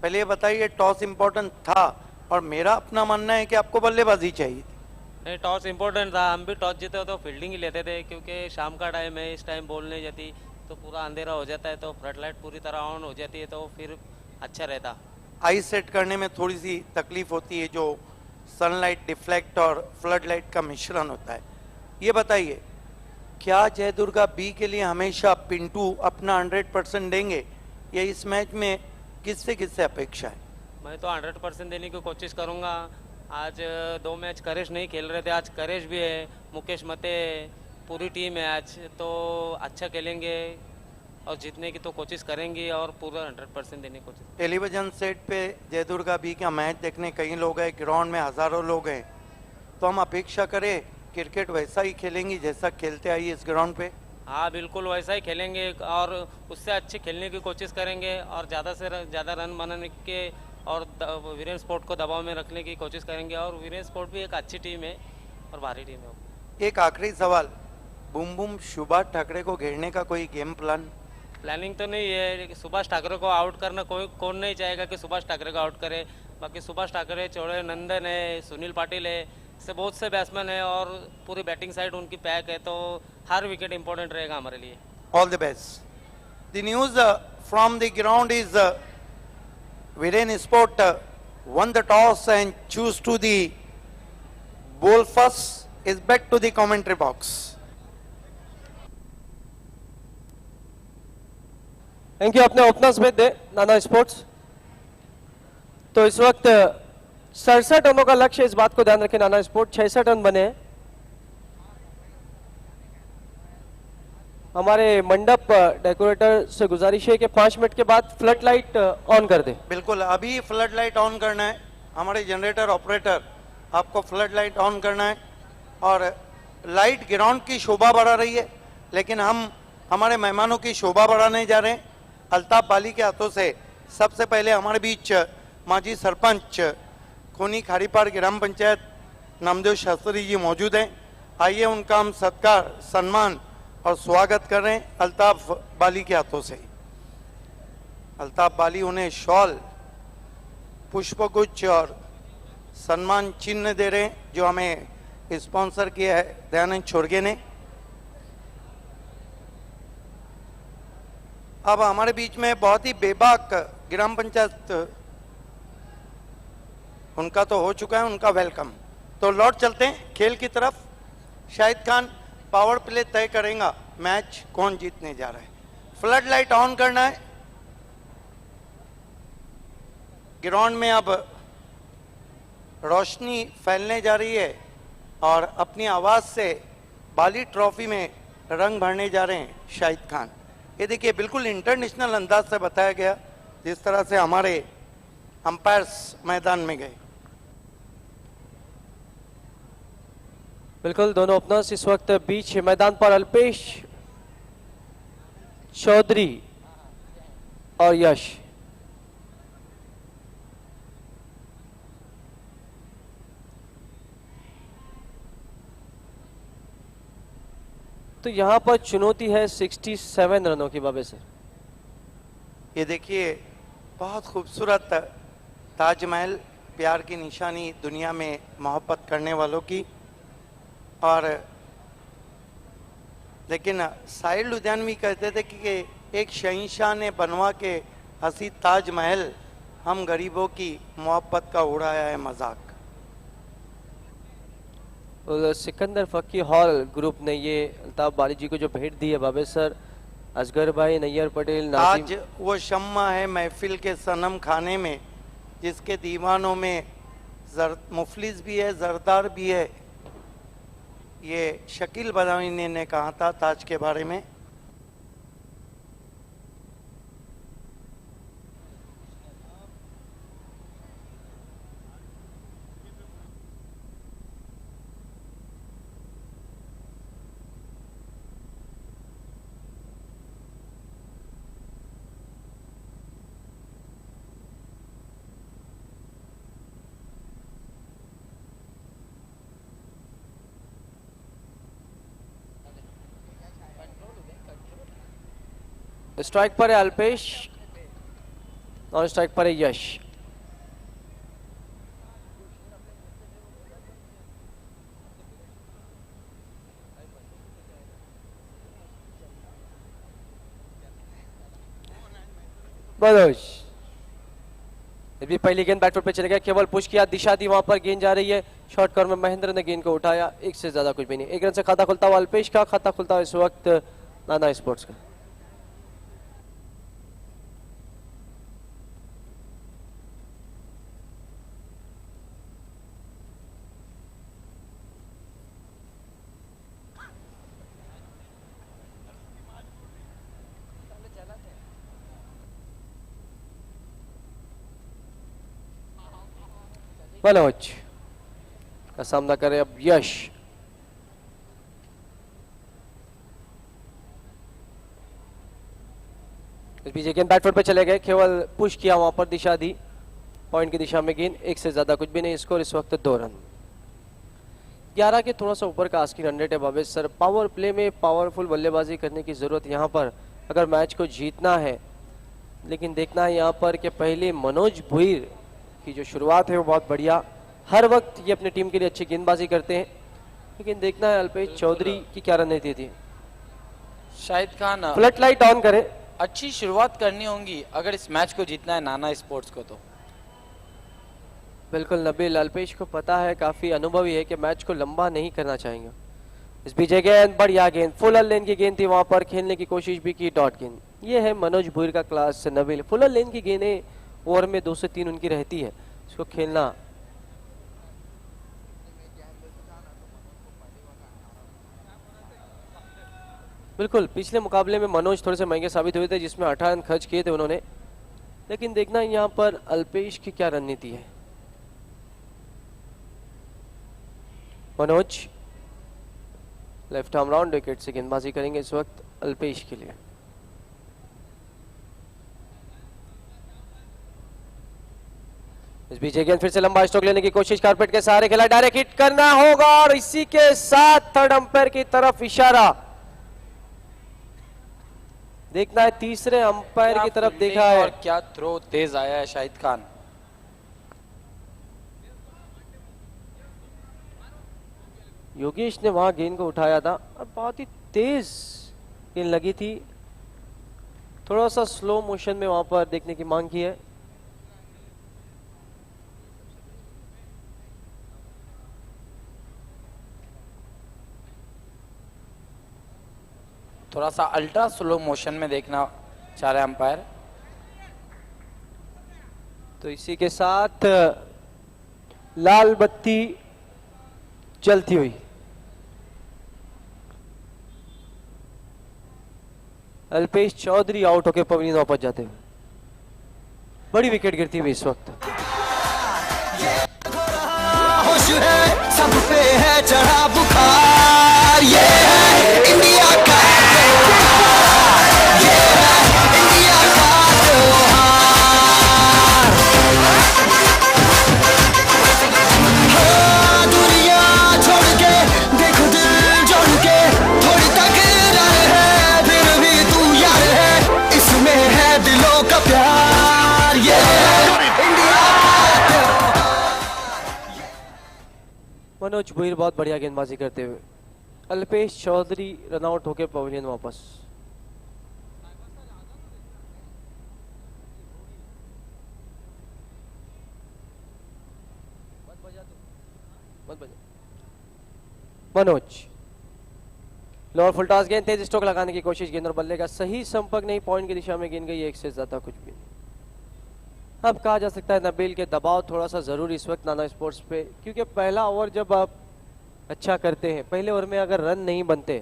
पहले ये बताइए, टॉस इंपॉर्टेंट था और मेरा अपना मानना है कि आपको बल्लेबाजी चाहिए थी। नहीं, टॉस इम्पोर्टेंट था। हम भी टॉस जीते हो तो फील्डिंग ही लेते थे, क्योंकि शाम का टाइम है, इस टाइम बॉल नहीं जाती तो पूरा अंधेरा हो जाता है, तो फ्लड लाइट पूरी तरह ऑन हो जाती है तो फिर अच्छा रहता। आई सेट करने में थोड़ी सी तकलीफ होती है, जो सनलाइट डिफ्लेक्ट और फ्लड लाइट का मिश्रण होता है। ये बताइए, क्या जय दुर्गा बी के लिए हमेशा पिंटू अपना 100% देंगे या इस मैच में किससे किससे अपेक्षा है? मैं तो 100% देने की कोशिश करूँगा। आज 2 मैच करेश नहीं खेल रहे थे, आज करेश भी है, मुकेश मते, पूरी टीम है आज, तो अच्छा खेलेंगे और जीतने की तो कोशिश करेंगे और पूरा 100% देने की कोशिश। टेलीविजन सेट पे जय दुर्गा बी का मैच देखने कई लोग हैं, ग्राउंड में हजारों लोग हैं, तो हम अपेक्षा करें क्रिकेट वैसा ही खेलेंगे जैसा खेलते आई इस ग्राउंड पे? हाँ, बिल्कुल वैसा ही खेलेंगे और उससे अच्छे खेलने की कोशिश करेंगे और ज़्यादा से ज़्यादा रन बनाने के और वीरेन स्पोर्ट को दबाव में रखने की कोशिश करेंगे। और वीरेन स्पोर्ट भी एक अच्छी टीम है और भारी टीम है। एक आखिरी सवाल, बूम बूम सुभाष ठाकरे को घेरने का कोई गेम प्लानिंग तो नहीं है। सुभाष ठाकरे को आउट करना कौन नहीं चाहेगा कि सुभाष ठाकरे को आउट करे। बाकी सुभाष ठाकरे, चौड़े नंदन है, सुनील पाटिल है, से बहुत से बैट्समैन है और पूरी बैटिंग साइड उनकी पैक है, तो हर विकेट इंपॉर्टेंट रहेगा हमारे लिए। All the best. The news from the ground is Viren Sport won the toss and choose to the bowl first. Is back to the commentary box. Thank you. अपने ओपनर्स में दे नाना स्पोर्ट्स। तो इस वक्त 67 रनों का लक्ष्य, इस बात को ध्यान रखें नाना स्पोर्ट, 66 रन बने हैं। हमारे मंडप डेकोरेटर से गुजारिश है कि 5 मिनट के बाद फ्लड लाइट ऑन कर दे। बिल्कुल, अभी फ्लड लाइट ऑन करना है। हमारे जनरेटर ऑपरेटर, आपको फ्लड लाइट ऑन करना है। और लाइट ग्राउंड की शोभा बढ़ा रही है, लेकिन हम हमारे मेहमानों की शोभा बढ़ाने जा रहे हैं। अल्ताफ बाली के हाथों से सबसे पहले हमारे बीच माजी सरपंच खोनी खारीपार ग्राम पंचायत नामदेव शास्त्री जी मौजूद हैं। आइए उनका हम सत्कार, सम्मान और स्वागत कर रहे हैं अल्ताफ बाली के हाथों से। अल्ताफ बाली उन्हें शॉल, पुष्पगुच्छ और सम्मान चिन्ह दे रहे हैं जो हमें स्पॉन्सर किया है दयानंद छोरगे ने। अब हमारे बीच में बहुत ही बेबाक ग्राम पंचायत, उनका तो हो चुका है, उनका वेलकम। तो लौट चलते हैं खेल की तरफ। शाहिद खान पावर प्ले तय करेगा मैच कौन जीतने जा रहा है। फ्लड लाइट ऑन करना है। ग्राउंड में अब रोशनी फैलने जा रही है और अपनी आवाज से बाली ट्रॉफी में रंग भरने जा रहे हैं शाहिद खान। ये देखिए बिल्कुल इंटरनेशनल अंदाज से बताया गया जिस तरह से हमारे अंपायर्स मैदान में गए। बिल्कुल दोनों ओपनर्स इस वक्त बीच मैदान पर, अल्पेश चौधरी और यश। तो यहां पर चुनौती है 67 रनों की बाबे से। ये देखिए बहुत खूबसूरत ताजमहल, प्यार की निशानी दुनिया में मोहब्बत करने वालों की। और लेकिन साहिल लुधियानवी कहते थे कि एक शहंशाह ने बनवा के हंसी ताजमहल, हम गरीबों की मोहब्बत का उड़ाया है मजाक। और सिकंदर फकी हॉल ग्रुप ने ये अल्ताफ बाली जी को जो भेंट दी है बाबे सर, असगर भाई, नैयर पटेल, आज वो शम्मा है महफिल के सनम खाने में, जिसके दीवानों में मुफलिस भी है, जरदार भी है। ये शकील बदावी ने कहा था ताज के बारे में। स्ट्राइक पर है अल्पेश, नॉन स्ट्राइक पर है यश। मनोज भी पहली गेंद बैटफुट पे चले गया, केवल पुश किया, दिशा दी, वहां पर गेंद जा रही है शॉर्ट कॉर्नर में। महेंद्र ने गेंद को उठाया, एक से ज्यादा कुछ भी नहीं। एक रन से खाता खुलता हुआ अल्पेश का खाता खुलता हुआ इस वक्त नाना स्पोर्ट्स का। मनोज का सामना करे अब यश। इस बीच गेंद बैटफुट पे चले गए, केवल पुश किया, वहां पर दिशा दी, पॉइंट की दिशा में गेंद, एक से ज्यादा कुछ भी नहीं। स्कोर इस वक्त 2 रन। 11 के थोड़ा सा ऊपर का आस्किंग रन रेट है भावेश सर। पावर प्ले में पावरफुल बल्लेबाजी करने की जरूरत यहाँ पर अगर मैच को जीतना है। लेकिन देखना है यहाँ पर कि पहले मनोज भुईर की जो शुरुआत है वो बहुत बढ़िया, हर वक्त ये अपनी टीम के लिए अच्छी गेंदबाजी करते हैं। लेकिन देखना है अल्पेश चौधरी की क्या रणनीति थी। Shahid Khan flood light on करे, अच्छी शुरुआत करनी होगी अगर इस मैच को जीतना है नाना स्पोर्ट्स को। तो बिल्कुल नबील, अल्पेश को पता है, काफी अनुभवी है कि मैच को लंबा नहीं करना चाहेंगे। इस बीच गेंद, बढ़िया गेंद, फुल लेन की गेंद थी, वहां पर खेलने की कोशिश भी की, डॉट गेंद। ये है मनोज भुईर का क्लास नबील। फुल लेन की गेंदें ओवर में 2 से 3 उनकी रहती है, इसको खेलना। बिल्कुल पिछले मुकाबले में मनोज थोड़े से महंगे साबित हुए थे, जिसमें 18 रन खर्च किए थे उन्होंने। लेकिन देखना यहाँ पर अल्पेश की क्या रणनीति है। Manoj left arm round wicket से गेंदबाजी करेंगे इस वक्त अल्पेश के लिए। इस बीच गेंद फिर से लंबा स्ट्रोक लेने की कोशिश, कारपेट के सहारे खेला, डायरेक्ट हिट करना होगा और इसी के साथ थर्ड अंपायर की तरफ इशारा। देखना है तीसरे अंपायर की तरफ देखा है। और क्या थ्रो तेज आया है शाहिद खान। योगेश ने वहां गेंद को उठाया था और बहुत ही तेज गेंद लगी थी, थोड़ा सा स्लो मोशन में वहां पर देखने की मांग की है। थोड़ा सा अल्ट्रा स्लो मोशन में देखना चाह रहे अंपायर। तो इसी के साथ लाल बत्ती जलती हुई। अल्पेश चौधरी आउट होकर पवेलियन वापस जाते हुए। बड़ी विकेट गिरती हुई इस वक्त। होश है सब पे है चढ़ा बुखार, ये है इंडिया का त्योहार, ये है इंडिया का त्योहार। हाँ, दुनिया छोड़ के देखो दिल जोड़ के, थोड़ी तकरार है फिर भी तू यार है, इसमें है दिलों का प्यार, ये है इंडिया का त्योहार। मनोज भुईर बहुत बढ़िया गेंदबाजी करते हुए। अल्पेश चौधरी रनआउट होकर पवेलियन वापस। मनोज लोअर फुल टॉस गेंद, तेज स्ट्रोक लगाने की कोशिश, गेंद और बल्ले का सही संपर्क नहीं, पॉइंट की दिशा में गेंद गई, एक से ज्यादा कुछ भी नहीं। अब कहा जा सकता है नबील के दबाव थोड़ा सा जरूरी इस वक्त नाना स्पोर्ट्स पे, क्योंकि पहला ओवर जब आप अच्छा करते हैं, पहले ओवर में अगर रन नहीं बनते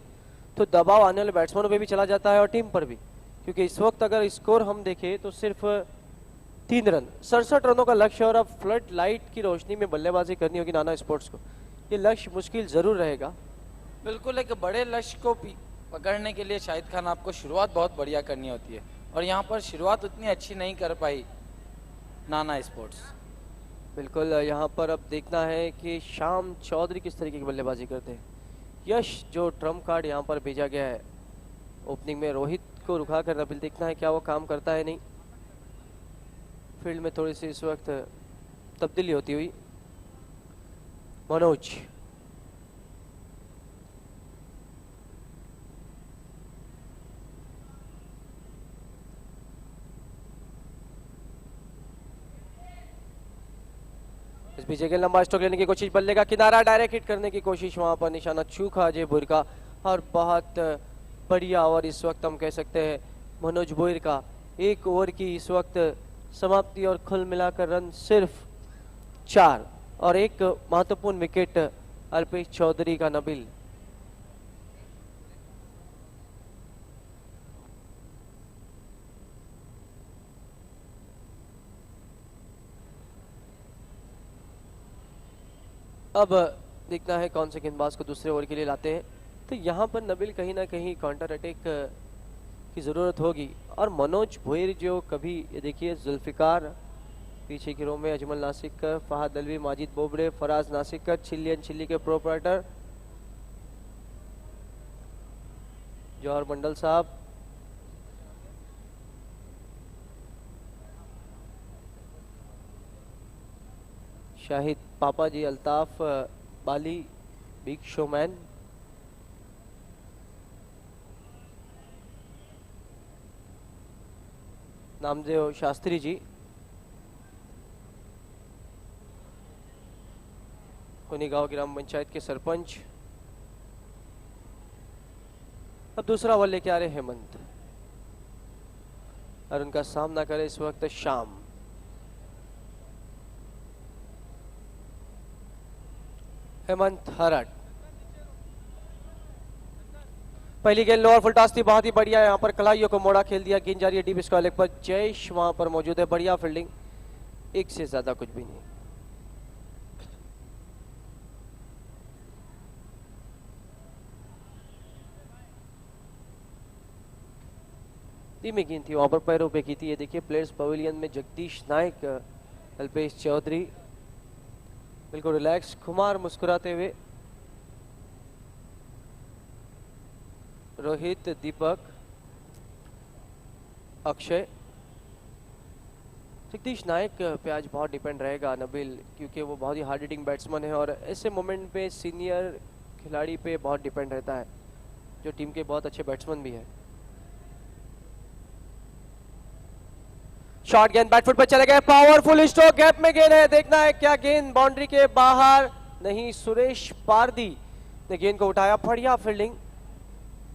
तो दबाव आने वाले बैट्समैनों पे भी चला जाता है और टीम पर भी, क्योंकि इस वक्त अगर स्कोर हम देखें तो सिर्फ 3 रन, 67 रनों का लक्ष्य, और अब फ्लड लाइट की रोशनी में बल्लेबाजी करनी होगी नाना स्पोर्ट्स को। ये लक्ष्य मुश्किल जरूर रहेगा। बिल्कुल, एक बड़े लक्ष्य को पकड़ने के लिए शाहिद खान आपको शुरुआत बहुत बढ़िया करनी होती है, और यहाँ पर शुरुआत उतनी अच्छी नहीं कर पाई नाना स्पोर्ट्स। बिल्कुल, यहाँ पर अब देखना है कि शाम चौधरी किस तरीके की बल्लेबाजी करते हैं। यश जो ट्रम्प कार्ड यहाँ पर भेजा गया है ओपनिंग में, रोहित को रुका कर नबील, देखना है क्या वो काम करता है नहीं। फील्ड में थोड़ी सी इस वक्त तब्दीली होती हुई। मनोज इस बीच गेंद लंबा स्ट्रोक लेने की कोशिश, बल्ले का किनारा, डायरेक्ट हिट करने की कोशिश, वहां पर निशाना चूका अजय भुईर का, और बहुत बढ़िया ओवर इस वक्त हम कह सकते हैं मनोज भुईर का। 1 ओवर की इस वक्त समाप्ति और कुल मिलाकर रन सिर्फ 4, और एक महत्वपूर्ण विकेट अल्पेश चौधरी का नबील। अब देखना है कौन से गेंदबाज को दूसरे ओवर के लिए लाते हैं। तो यहाँ पर नबील कहीं ना कहीं काउंटर अटैक की ज़रूरत होगी, और मनोज भुईर जो कभी, ये देखिए जुल्फिकार पीछे की रो में, अजमल नासिकर, फहद अलवी, माजिद बोबड़े, फराज नासिकर, चिल्ली चिल्ली के प्रोपराइटर जौहर मंडल साहब, शाहिद पापा जी, अल्ताफ बाली, बिग शोमैन, नामदेव शास्त्री जी, कोनीगांव ग्राम पंचायत के सरपंच। अब दूसरा ओवर लेके आ रहे हेमंत, और उनका सामना करे इस वक्त शाम। हेमंत हरट, पहली गेंद लोअर फुल टॉस थी, बहुत ही बढ़िया, यहाँ पर कलाइयों को मोड़ा खेल दिया, गेंद जा रही है डीप स्क्वायर लेग पर, जयेश वहां पर मौजूद है, बढ़िया फील्डिंग, एक से ज्यादा कुछ भी नहीं। धीमी गेंद थी, वहां पर पैरों पे की थी। ये देखिए प्लेयर्स पवेलियन में जगदीश नायक अल्पेश चौधरी बिल्कुल रिलैक्स, कुमार मुस्कुराते हुए, रोहित, दीपक, अक्षय, जगदीश नायक पे आज बहुत डिपेंड रहेगा नबील, क्योंकि वो बहुत ही हार्ड हिटिंग बैट्समैन है और ऐसे मोमेंट पे सीनियर खिलाड़ी पे बहुत डिपेंड रहता है, जो टीम के बहुत अच्छे बैट्समैन भी है। शॉट गेंद बैटफुट पर चले गए, पावरफुल स्ट्रोक, गैप में गेंद है, देखना है क्या गेंद बाउंड्री के बाहर नहीं। सुरेश पारदी ने गेंद को उठाया, बढ़िया फील्डिंग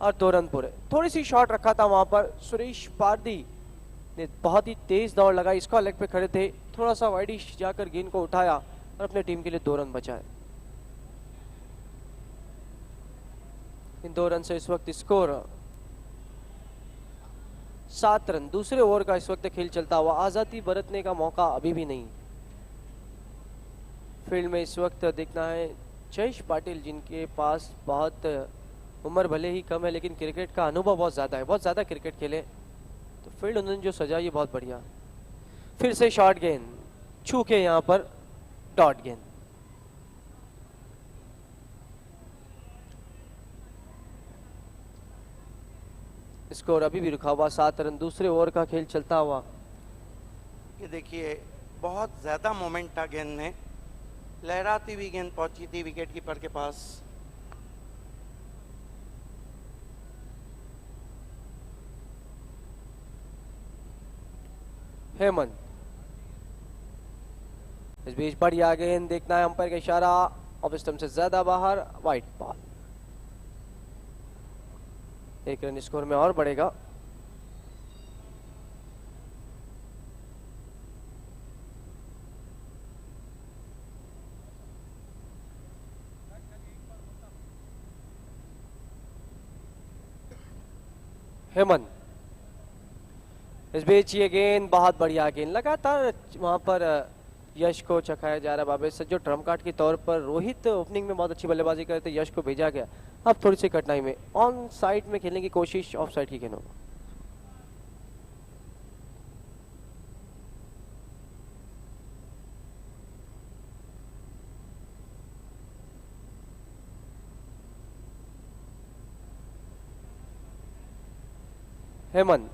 और 2 रन पूरे। थोड़ी सी शॉट रखा था वहां पर, सुरेश पारदी ने बहुत ही तेज दौड़ लगाई, इसका लेग पे खड़े थे, थोड़ा सा वाइडिश जाकर गेंद को उठाया और अपने टीम के लिए 2 रन बचाए। इन 2 रन से इस वक्त स्कोर 7 रन। दूसरे ओवर का इस वक्त खेल चलता हुआ, आजादी बरतने का मौका अभी भी नहीं। फील्ड में इस वक्त देखना है जयेश पाटिल, जिनके पास बहुत उम्र भले ही कम है लेकिन क्रिकेट का अनुभव बहुत ज्यादा है, बहुत ज्यादा क्रिकेट खेले, तो फील्ड उन्होंने जो सजाई है बहुत बढ़िया। फिर से शॉर्ट गेंद, छू के यहां पर डॉट गेंद। स्कोर अभी भी रुका हुआ 7 रन, दूसरे ओवर का खेल चलता हुआ। ये देखिए बहुत ज्यादा मोमेंट था गेंद में, लहराती हुई गेंद पहुंची थी विकेट कीपर के पास। हेमंत, इस बीच बढ़िया गेंद, देखना है अंपायर का इशारा, ऑफ स्टंप से ज्यादा बाहर, वाइड बॉल। 1 रन स्कोर में और बढ़ेगा। हेमंत, इस बीच ये गेंद, बहुत बढ़िया गेंद, लगातार वहां पर यश को चखाया जा रहा है। बाबे से जो ट्रम्प कार्ड के तौर पर रोहित ओपनिंग में बहुत अच्छी बल्लेबाजी करे थे, यश को भेजा गया, अब थोड़ी सी कठिनाई में, ऑन साइड में खेलने की कोशिश, ऑफ साइड की गेंदों। हेमंत,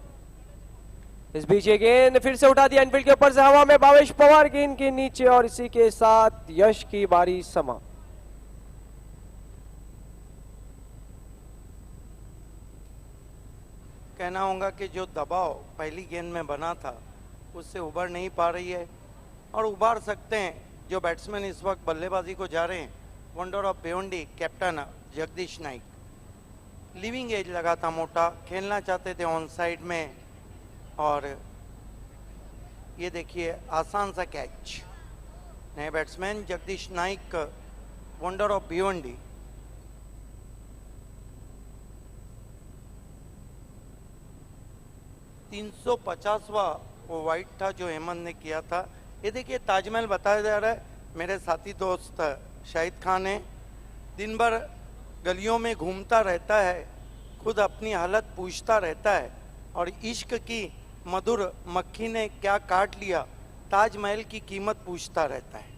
इस बीच ये गेंद फिर से उठा दिया इनफील्ड के ऊपर से, हवा में भावेश पवार गेंद के नीचे, और इसी के साथ यश की बारी समाप्त। कहना होगा कि जो दबाव पहली गेंद में बना था उससे उबर नहीं पा रही है, और उबार सकते हैं जो बैट्समैन इस वक्त बल्लेबाजी को जा रहे हैं। Wonder of Bhiwandi captain Jagdish Naik, leading edge लगा था मोटा, खेलना चाहते थे ऑन साइड में, और ये देखिए आसान सा कैच। नए batsman Jagdish Naik, wonder of Bhiwandi. वो वाइड था जो हेमंत ने किया था। ये देखिए ताजमहल बताया जा रहा है, मेरे साथी दोस्त शाहिद खान है, दिन भर गलियों में घूमता रहता है, खुद अपनी हालत पूछता रहता है, और इश्क की मधुर मक्खी ने क्या काट लिया, ताजमहल की कीमत पूछता रहता है।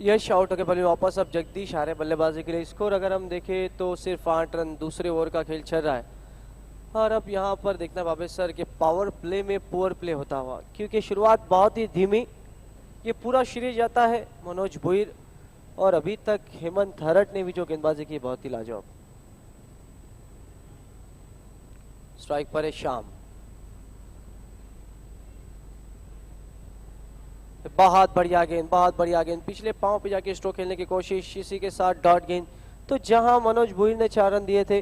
यश आउट होकर बल्ले वापस, अब जगदीश आ रहे बल्लेबाजी के लिए। स्कोर अगर हम देखें तो सिर्फ 8 रन, दूसरे ओवर का खेल चल रहा है, और अब यहाँ पर देखना बाबे सर के पावर प्ले में पुअर प्ले होता हुआ, क्योंकि शुरुआत बहुत ही धीमी, ये पूरा सीरीज जाता है मनोज भुईर, और अभी तक हेमंत हरट ने भी जो गेंदबाजी की बहुत ही लाजवाब। स्ट्राइक पर है शाम, बहुत बढ़िया गेंद, बहुत बढ़िया गेंद, पिछले पांव पे जाके स्ट्रोक खेलने की कोशिश, इसी के साथ डॉट गेंद। तो जहां मनोज भुईर ने 4 रन दिए थे,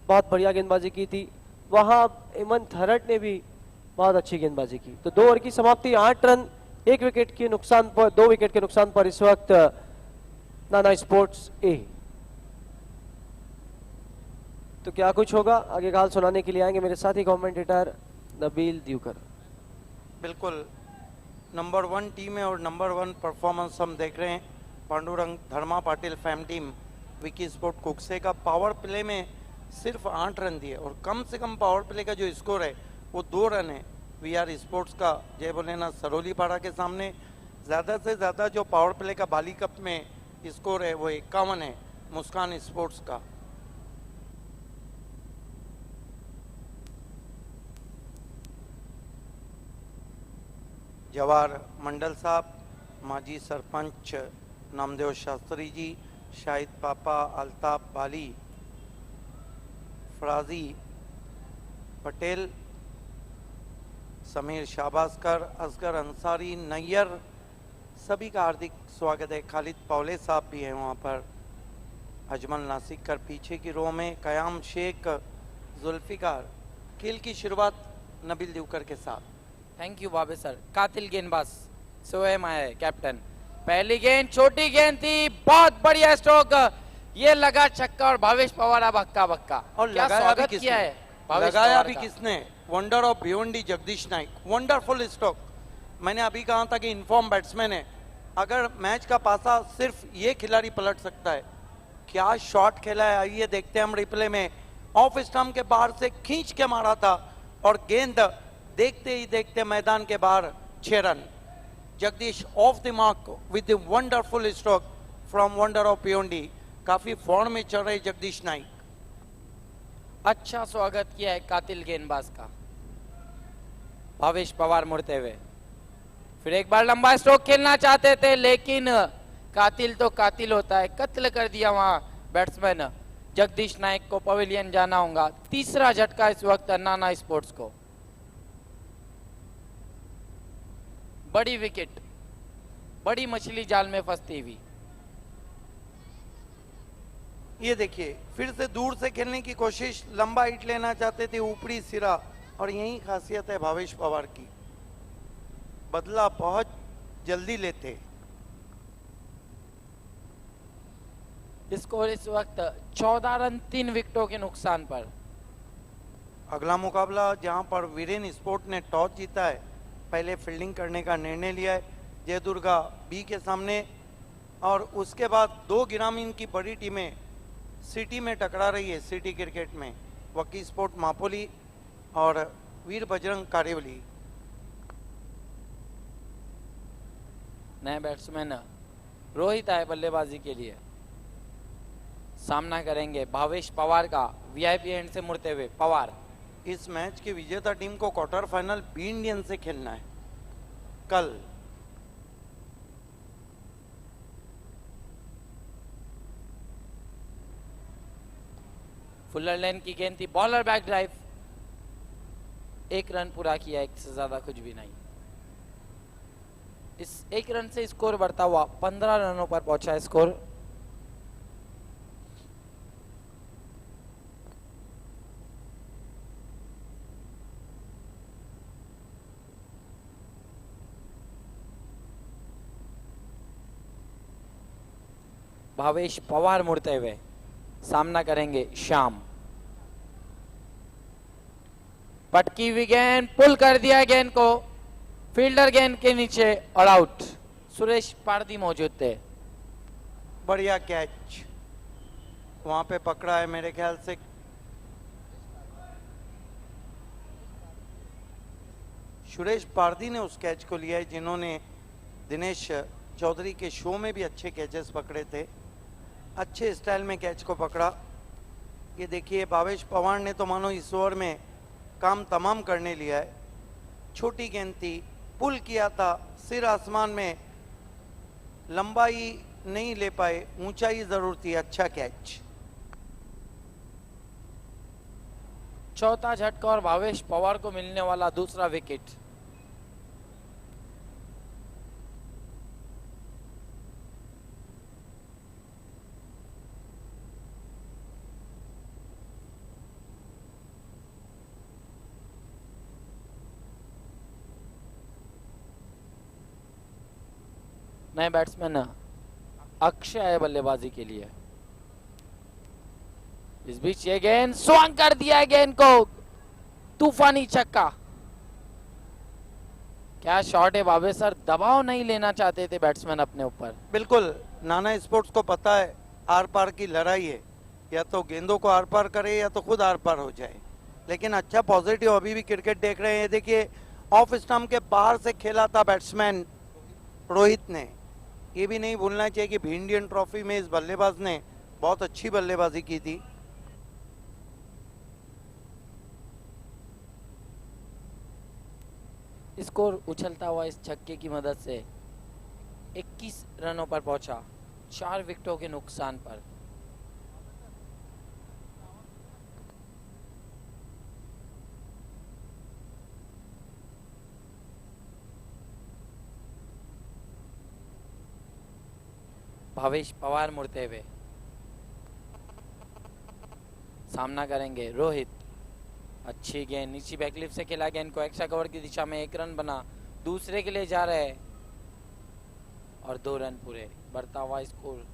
बहुत बढ़िया गेंदबाजी की थी, वहां हेमंत हरट ने भी बहुत अच्छी गेंदबाजी की। तो 2 ओवर की समाप्ति, 8 रन, 1 विकेट के नुकसान पर, 2 विकेट के नुकसान पर इस वक्त नाना स्पोर्ट्स ए। तो क्या कुछ होगा आगे का हाल सुनाने के लिए आएंगे मेरे साथी कमेंटेटर नबील द्यूकर। बिल्कुल, नंबर 1 टीम है और नंबर 1 परफॉर्मेंस हम देख रहे हैं। Pandurang Dharma Patil fam team Vicky sport Kukse का पावर प्ले में सिर्फ 8 रन दिए और कम से कम पावर प्ले का जो स्कोर है वो 2 रन है वीआर स्पोर्ट्स का जय भोलेनाथ सरोली पाड़ा के सामने। ज़्यादा से ज़्यादा जो पावर प्ले का बाली कप में स्कोर है वो 51 है मुस्कान स्पोर्ट्स का। जवाहर मंडल साहब, माजी सरपंच नामदेव शास्त्री जी, शाहिद पापा, अल्ताफ बाली, फराजी पटेल, समीर शाहबाजकर, असगर अंसारी, नैयर, सभी का हार्दिक स्वागत है। खालिद पौले साहब भी हैं वहाँ पर। अजमल नासिकर पीछे की रो में, कयाम शेख, जुल्फिकार। खेल की शुरुआत नबील दिवकर के साथ। थैंक यू बाबे सर। कातिल गेंदबाज सोएम आया है कैप्टन। पहली गेंद छोटी गेंद थी, बहुत बढ़िया स्ट्रोक, ये लगा छक्का और भावेश पवार अब हक्का बक्का। और क्या लगाया स्वागत भी किसने? किया है भावेश लगाया पवार भी का। किसने? Wonder of Bhiwandi Jagdish Naik, wonderful stroke. मैंने अभी कहा था कि इन्फॉर्म बैट्समैन है, अगर मैच का पासा सिर्फ ये खिलाड़ी पलट सकता है। क्या शॉट खेला है, आइए देखते हैं हम रिप्ले में। ऑफ स्टंप के बाहर से खींच के मारा था और गेंद देखते ही देखते मैदान के बाहर 6 run. Jagdish of the mark with the wonderful stroke from wonder of Bhiwandi. काफी फॉर्म में चल रहे जगदीश नाइक। अच्छा स्वागत किया है कातिल गेंदबाज का भावेश पवार मुड़ते हुए। फिर एक बार लंबा स्ट्रोक खेलना चाहते थे लेकिन कातिल तो कातिल होता है, कत्ल कर दिया वहां बैट्समैन जगदीश नाइक को। पवेलियन जाना होगा। तीसरा झटका इस वक्त नाना स्पोर्ट्स को। बड़ी विकेट, बड़ी मछली जाल में फंसती हुई। ये देखिए फिर से दूर से खेलने की कोशिश, लंबा हिट लेना चाहते थे, ऊपरी सिरा, और यही खासियत है भावेश पवार की, बदला बहुत जल्दी लेते। स्कोर इस वक्त 14 रन 3 विकेटों के नुकसान पर। अगला मुकाबला जहां पर वीरेन स्पोर्ट ने टॉस जीता है, पहले फील्डिंग करने का निर्णय लिया है जय दुर्गा बी के सामने, और उसके बाद 2 ग्रामीण की बड़ी टीमें सिटी में टकरा रही है। सिटी क्रिकेट में वकी स्पोर्ट मापोली और वीर बजरंग कारेवली। नए बैट्समैन रोहित आए बल्लेबाजी के लिए। सामना करेंगे भावेश पवार का वीआईपी एंड से मुड़ते हुए पवार। इस मैच की विजेता टीम को क्वार्टर फाइनल बी इंडियन से खेलना है कल। फुलर लेन की गेंद थी, बॉलर बैक ड्राइव। 1 रन पूरा किया, 1 से ज्यादा कुछ भी नहीं। इस 1 रन से स्कोर बढ़ता हुआ 15 रनों पर पहुंचा स्कोर। भावेश पवार मुड़ते हुए सामना करेंगे श्याम। पटकी हुई गेंद, पुल कर दिया गेंद को, फील्डर गेंद के नीचे और आउट। सुरेश पारदी मौजूद थे। बढ़िया कैच वहां पे पकड़ा है मेरे ख्याल से। सुरेश पारदी ने उस कैच को लिया है जिन्होंने दिनेश चौधरी के शो में भी अच्छे कैचेस पकड़े थे। अच्छे स्टाइल में कैच को पकड़ा। ये देखिए भावेश पवार ने तो मानो इस ओवर में काम तमाम करने लिया है। छोटी गेंद थी, पुल किया था, सिर आसमान में, लंबाई नहीं ले पाए, ऊंचाई जरूर थी। अच्छा कैच। चौथा झटका और भावेश पवार को मिलने वाला दूसरा विकेट। नए बैट्समैन अक्षय है बल्लेबाजी के लिए। इस बीच ये गेंद स्वांग कर दिया है गेंद को, तूफानी छक्का। क्या शॉट है बाबे सर, दबाव नहीं लेना चाहते थे बैट्समैन अपने ऊपर। बिल्कुल, नाना स्पोर्ट्स को पता है आर पार की लड़ाई है, या तो गेंदों को आर पार करे या तो खुद आर पार हो जाए। लेकिन अच्छा पॉजिटिव अभी भी क्रिकेट देख रहे हैं। देखिए ऑफ स्टंप के बाहर से खेला था बैट्समैन रोहित ने। ये भी नहीं भूलना चाहिए कि भी इंडियन ट्रॉफी में इस बल्लेबाज ने बहुत अच्छी बल्लेबाजी की थी। स्कोर उछलता हुआ इस छक्के की मदद से 21 रनों पर पहुंचा, 4 विकेटों के नुकसान पर। भावेश पवार मुड़ते हुए सामना करेंगे रोहित। अच्छी गेंद नीचे बैकलिप से खेला, गेंद को एक्स्ट्रा कवर की दिशा में 1 रन बना, दूसरे के लिए जा रहे हैं और 2 रन पूरे। बढ़ता हुआ स्कोर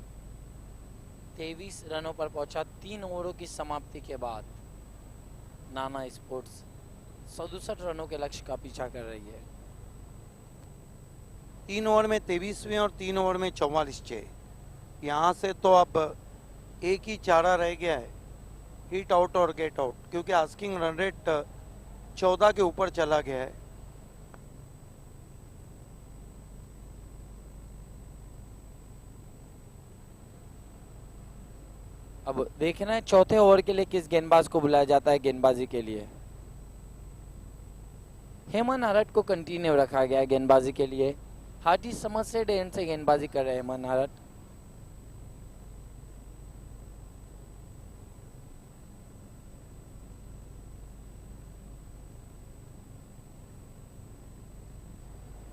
23 रनों पर पहुंचा 3 ओवरों की समाप्ति के बाद। नाना स्पोर्ट्स 67 रनों के लक्ष्य का पीछा कर रही है। 3 ओवर में 23वें और 3 ओवर में 44 छे। यहाँ से तो अब एक ही चारा रह गया है, हिट आउट और गेट आउट, क्योंकि आस्किंग रन रेट 14 के ऊपर चला गया है। अब देखना है चौथे ओवर के लिए किस गेंदबाज को बुलाया जाता है गेंदबाजी के लिए। हेमन आरट को कंटिन्यू रखा गया है गेंदबाजी के लिए। हाजी समझ से एंड से गेंदबाजी कर रहे हैं हेमन आरट।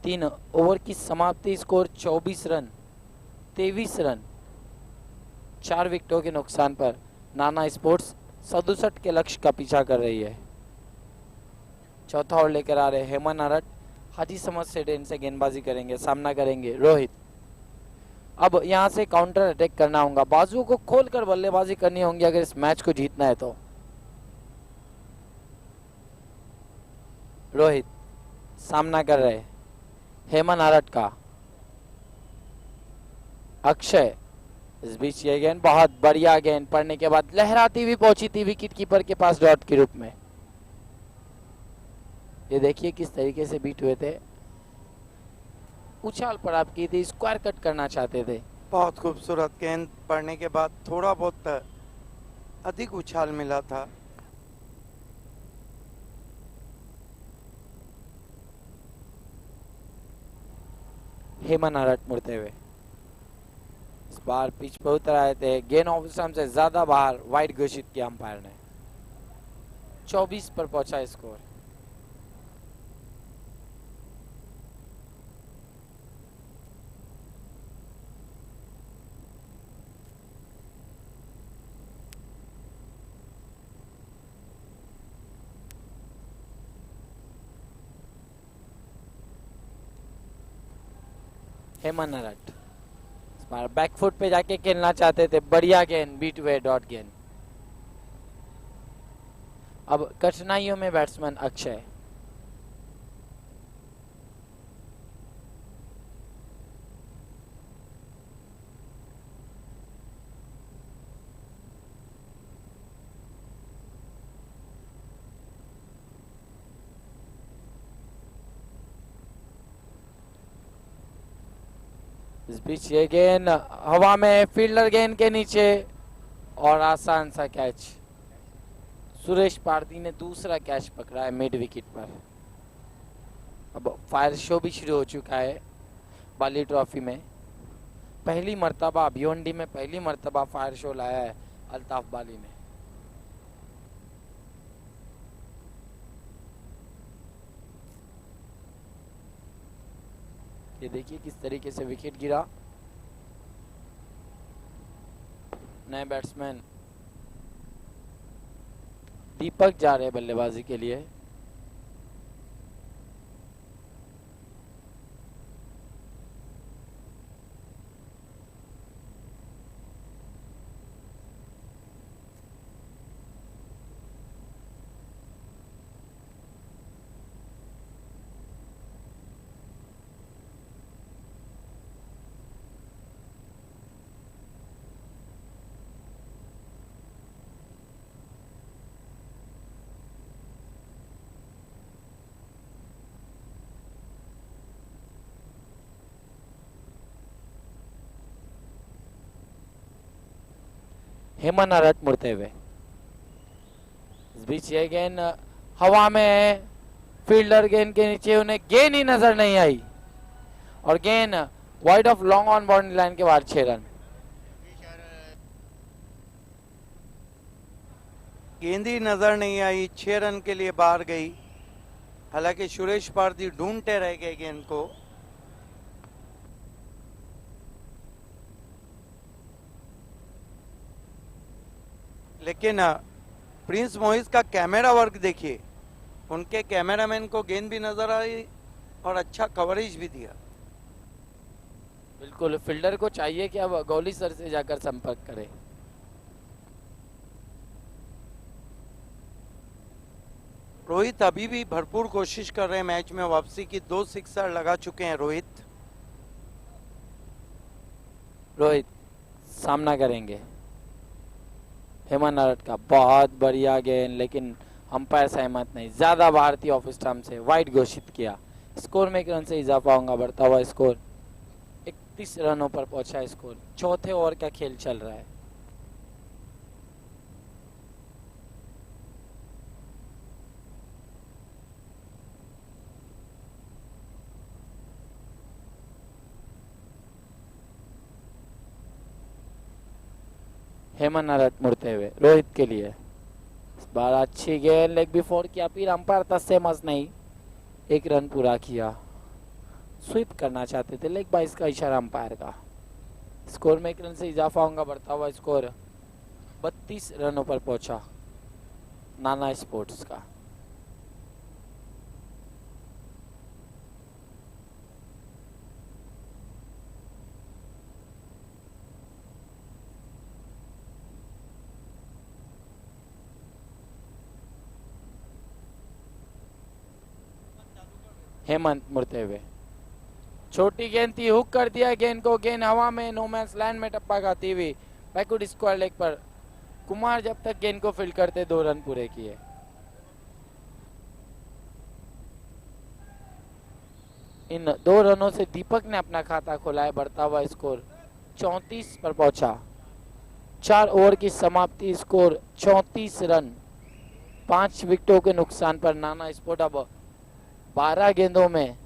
तीन ओवर की समाप्ति, स्कोर 24 रन 23 रन 4 विकेटों के नुकसान पर। नाना स्पोर्ट्स 67 के लक्ष्य का पीछा कर रही है। चौथा ओवर लेकर आ रहे हेमन आरट। हाजी समझ से गेंदबाजी करेंगे, सामना करेंगे रोहित। अब यहां से काउंटर अटैक करना होगा, बाजुओं को खोलकर बल्लेबाजी करनी होगी अगर इस मैच को जीतना है तो। रोहित सामना कर रहे हेमन आरट का। अक्षय, इस बीच ये गेंद बहुत बढ़िया गेंद पड़ने के बाद लहराती हुई पहुंची थी विकेट कीपर के पास डॉट के रूप में। ये देखिए किस तरीके से बीट हुए थे। उछाल पर आप की थी, स्क्वायर कट करना चाहते थे। बहुत खूबसूरत गेंद पड़ने के बाद थोड़ा बहुत अधिक उछाल मिला था। हेमन आरट मुड़ते हुए इस बार पिच पर उतर आए थे, गेंद ऑफ स्टंप से ज्यादा बाहर, वाइड घोषित किया अंपायर ने। 24 पर पहुंचा स्कोर। हेमन आरट इस बार बैकफुट पे जाके खेलना चाहते थे, बढ़िया गेंद बीट हुए डॉट गेंद। अब कठिनाइयों में बैट्समैन अक्षय। इस बीच ये गेंद हवा में, फील्डर गेंद के नीचे और आसान सा कैच। सुरेश पारदी ने दूसरा कैच पकड़ा है मिड विकेट पर। अब फायर शो भी शुरू हो चुका है बाली ट्रॉफी में। पहली मर्तबा भिवंडी में पहली मर्तबा फायर शो लाया है अल्ताफ बाली ने। ये देखिए किस तरीके से विकेट गिरा। नए बैट्समैन दीपक जा रहे बल्लेबाजी के लिए। हेमन अरट मुड़ते हुए। इस बीच ये गेंद हवा में है, फील्डर गेंद के नीचे, उन्हें गेंद ही नजर नहीं आई और गेंद wide of long on boundary line के बाहर 6 रन। गेंद ही नजर नहीं आई, 6 रन के लिए बाहर गई। हालांकि सुरेश पारदी ढूंढते रह गए गेंद को। लेकिन प्रिंस मोहित का कैमरा वर्क देखिए, उनके कैमरामैन को गेंद भी नजर आई और अच्छा कवरेज भी दिया। बिल्कुल, फील्डर को चाहिए कि अब गौली सर से जाकर संपर्क करे। रोहित अभी भी भरपूर कोशिश कर रहे हैं मैच में वापसी की। 2 सिक्सर लगा चुके हैं रोहित। रोहित सामना करेंगे हेमन अरट का। बहुत बढ़िया गेंद, लेकिन अंपायर सहमत नहीं, ज्यादा भारतीय ऑफ स्टंप से वाइड घोषित किया। स्कोर में 1 रन से इजाफा होगा। बढ़ता हुआ स्कोर 31 रनों पर पहुंचा स्कोर। चौथे ओवर का खेल चल रहा है। हेमन अरट मुड़ते हुए रोहित के लिए। इस बार अच्छी गेंद, लेग बिफोर की अपील, अंपायर तस्मस नहीं, 1 रन पूरा किया। स्वीप करना चाहते थे, लेग बाइस का इशारा अंपायर का। स्कोर में 1 रन से इजाफा होगा। बढ़ता हुआ स्कोर 32 रनों पर पहुंचा नाना स्पोर्ट्स का। हेमंत मुड़ते हुए, छोटी गेंद थी, हुक कर दिया गेंद को। गेंद हवा में नो मैच लैंड में टप्पा खाती हुई बैकवर्ड स्क्वायर लेग पर। कुमार जब तक गेंद को फील्ड करते 2 रन पूरे किए। इन 2 रनों से दीपक ने अपना खाता खोला है। बढ़ता हुआ स्कोर 34 पर पहुंचा। 4 ओवर की समाप्ति, स्कोर 34 रन। 5 विकेटों के नुकसान पर नाना स्पोर्ट अब 12 गेंदों में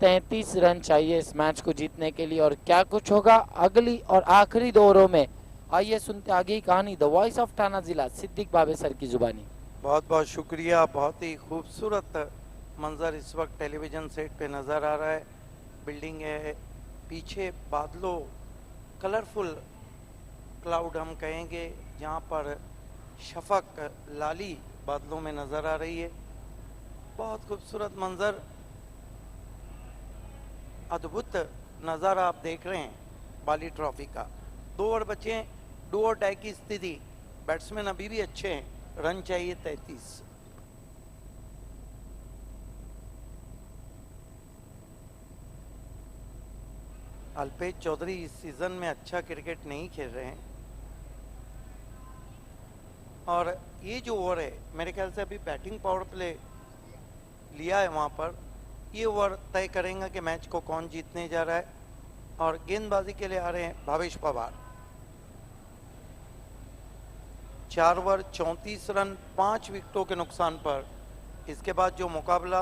33 रन चाहिए इस मैच को जीतने के लिए। और क्या कुछ होगा अगली और आखिरी 2 ओवरों में, आइए सुनते आगे की कहानी। द वॉइस ऑफ थाना जिला, सिद्दीक भावे सर की जुबानी। बहुत बहुत शुक्रिया। बहुत ही खूबसूरत मंजर इस वक्त टेलीविजन सेट पे नज़र आ रहा है। बिल्डिंग है, पीछे बादलों, कलरफुल क्लाउड हम कहेंगे, जहाँ पर शफक लाली बादलों में नज़र आ रही है। बहुत खूबसूरत मंजर, अद्भुत नज़ारा आप देख रहे हैं बाली ट्रॉफी का। 2 ओवर बचे हैं, डू और डाई की स्थिति। बैट्समैन अभी भी अच्छे हैं, रन चाहिए 33। अल्पेश चौधरी इस सीजन में अच्छा क्रिकेट नहीं खेल रहे हैं और ये जो ओवर है मेरे ख्याल से अभी बैटिंग पावर प्ले लिया है, वहाँ पर ये ओवर तय करेंगे कि मैच को कौन जीतने जा रहा है। और गेंदबाजी के लिए आ रहे हैं भावेश पवार। 4 ओवर 34 रन 5 विकेटों के नुकसान पर। इसके बाद जो मुकाबला,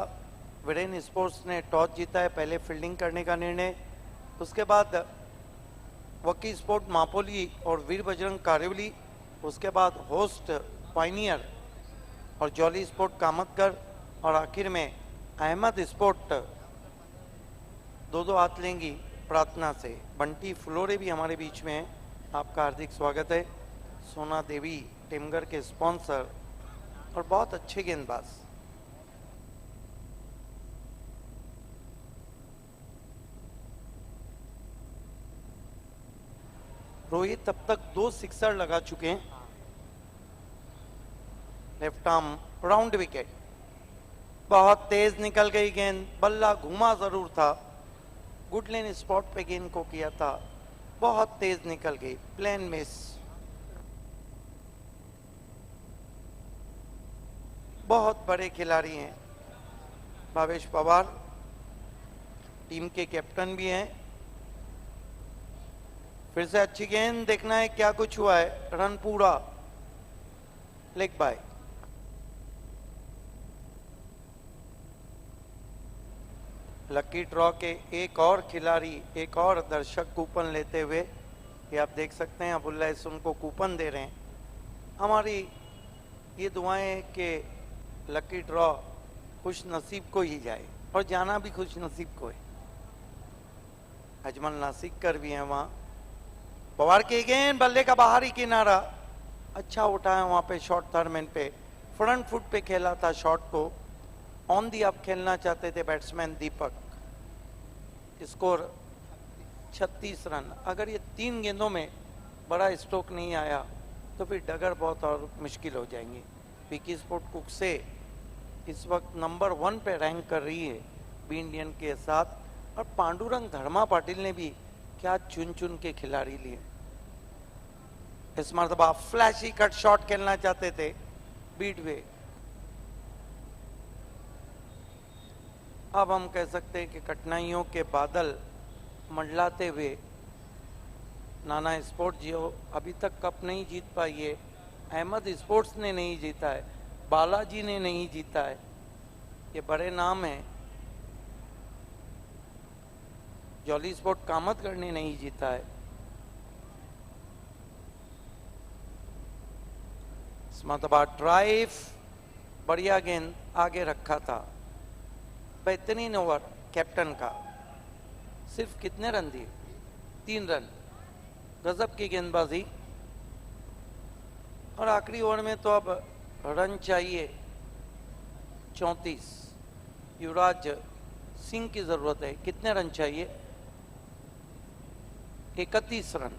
वीरेन स्पोर्ट्स ने टॉस जीता है, पहले फील्डिंग करने का निर्णय। उसके बाद वकी स्पोर्ट मापोली और वीर बजरंग कारिवली। उसके बाद होस्ट पाइनियर और जॉली स्पोर्ट कामतगर। और आखिर में अहमद स्पोर्ट 2-2 हाथ लेंगी प्रार्थना से। बंटी फ्लोरे भी हमारे बीच में है, आपका हार्दिक स्वागत है। सोना देवी टिमगर के स्पॉन्सर और बहुत अच्छे गेंदबाज। रोहित अब तक 2 सिक्सर लगा चुके हैं। लेफ्ट आर्म राउंड विकेट, बहुत तेज निकल गई गेंद। बल्ला घुमा जरूर था, गुडलेन स्पॉट पे गेंद को किया था, बहुत तेज निकल गई, प्लेन मिस। बहुत बड़े खिलाड़ी हैं भावेश पवार, टीम के कैप्टन भी हैं। फिर से अच्छी गेंद, देखना है क्या कुछ हुआ है। रन पूरा, लेग बाय। लकी ड्रॉ के एक और खिलाड़ी, एक और दर्शक कूपन लेते हुए, ये आप देख सकते हैं अबुल्ला इस उनको कूपन दे रहे हैं। हमारी ये दुआएं हैं कि लकी ड्रॉ खुश नसीब को ही जाए और जाना भी खुश नसीब को है। अजमल नासिक कर भी है वहां। पवार के गेंद, बल्ले का बाहरी किनारा, अच्छा उठाया वहां पे शॉर्ट थर्मैन पे, फ्रंट फुट पे खेला था शॉट को। ऑन दी अप खेलना चाहते थे बैट्समैन दीपक। Score 36 run. अगर ये 3 गेंदों में बड़ा स्ट्रोक नहीं आया तो फिर डगर बहुत और मुश्किल हो जाएंगी। विकी स्पोर्ट कुक्से इस वक्त नंबर 1 पे रैंक कर रही है बी इंडियन के साथ। और पांडुरंग धर्मा पाटिल ने भी क्या चुन चुन के खिलाड़ी लिए। इस मरतबा फ्लैशी कट शॉट खेलना चाहते थे बीटवे। अब हम कह सकते हैं कि कठिनाइयों के बादल मंडलाते हुए नाना स्पोर्ट्स जो अभी तक कप नहीं जीत पाई है, अहमद स्पोर्ट्स ने नहीं जीता है, बालाजी ने नहीं जीता है, ये बड़े नाम हैं। जॉली स्पोर्ट कामतगढ़ ने नहीं जीता है। मरतबा ड्राइव, बढ़िया गेंद आगे रखा था। बेहतरीन ओवर कैप्टन का। सिर्फ कितने रन दिए? 3 रन। गजब की गेंदबाजी। और आखिरी ओवर में तो अब रन चाहिए 34। युवराज सिंह की जरूरत है। कितने रन चाहिए? 31 रन।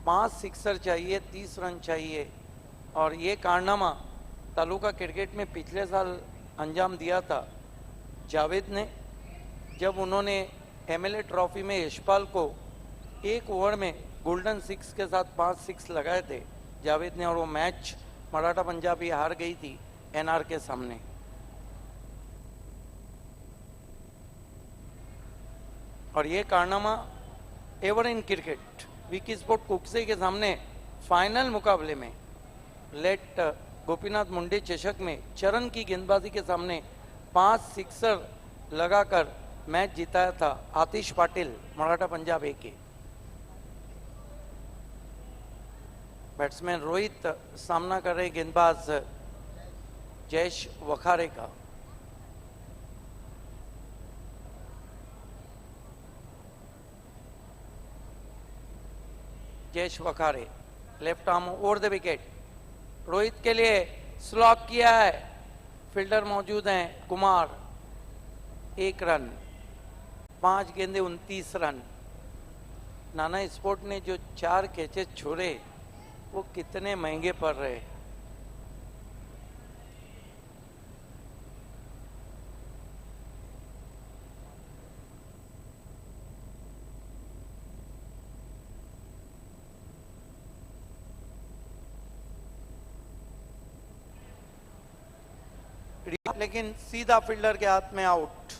5 सिक्सर चाहिए, 30 रन चाहिए। और ये कारनामा तालुका क्रिकेट में पिछले साल अंजाम दिया था जावेद ने, जब उन्होंने एमएलए ट्रॉफी में यशपाल को 1 ओवर में गोल्डन 6 के साथ 5 6 लगाए थे जावेद ने। और वो मैच मराठा पंजाबी हार गई थी एनआर के सामने। और ये कारनामा ever in cricket Vicky sport Kukse के सामने फाइनल मुकाबले में लेट गोपीनाथ मुंडे चषक में चरण की गेंदबाजी के सामने 5 सिक्सर लगाकर मैच जिताया था आतिश पाटिल मराठा पंजाब ए के। बैट्समैन रोहित सामना कर रहे गेंदबाज जयेश वखारे का। Jayesh Wakhare left arm over the wicket. Rohit के लिए स्लॉक किया है, फील्डर मौजूद हैं कुमार। 1 रन, 5 गेंदे 29 रन। नाना स्पोर्ट ने जो 4 कैचेस छोड़े वो कितने महंगे पड़ रहे। लेकिन सीधा फील्डर के हाथ में आउट।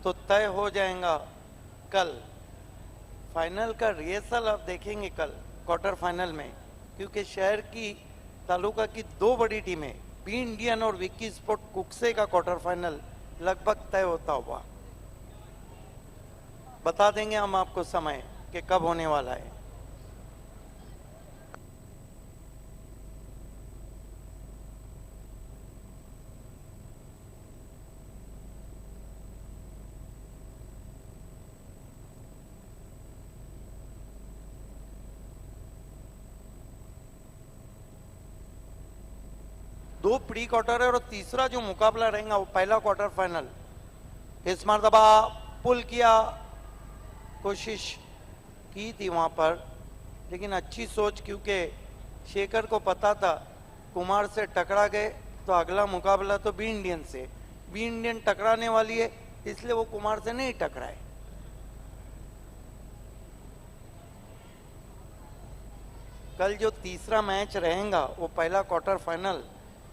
तो तय हो जाएगा कल फाइनल का रिहर्सल। अब देखेंगे कल क्वार्टर फाइनल में, क्योंकि शहर की तालुका की 2 बड़ी टीमें बी इंडियन और विकी स्पोर्ट कुक्से का क्वार्टर फाइनल लगभग तय होता हुआ। बता देंगे हम आपको समय कि कब होने वाला है। दो प्री क्वार्टर है और तीसरा जो मुकाबला रहेगा वो पहला क्वार्टर फाइनल। इस मरतबा पुल किया, कोशिश की थी वहां पर, लेकिन अच्छी सोच, क्योंकि शेखर को पता था कुमार से टकरा गए तो अगला मुकाबला तो बी इंडियन से, बी इंडियन टकराने वाली है, इसलिए वो कुमार से नहीं टकराए। कल जो तीसरा मैच रहेगा वो पहला क्वार्टर फाइनल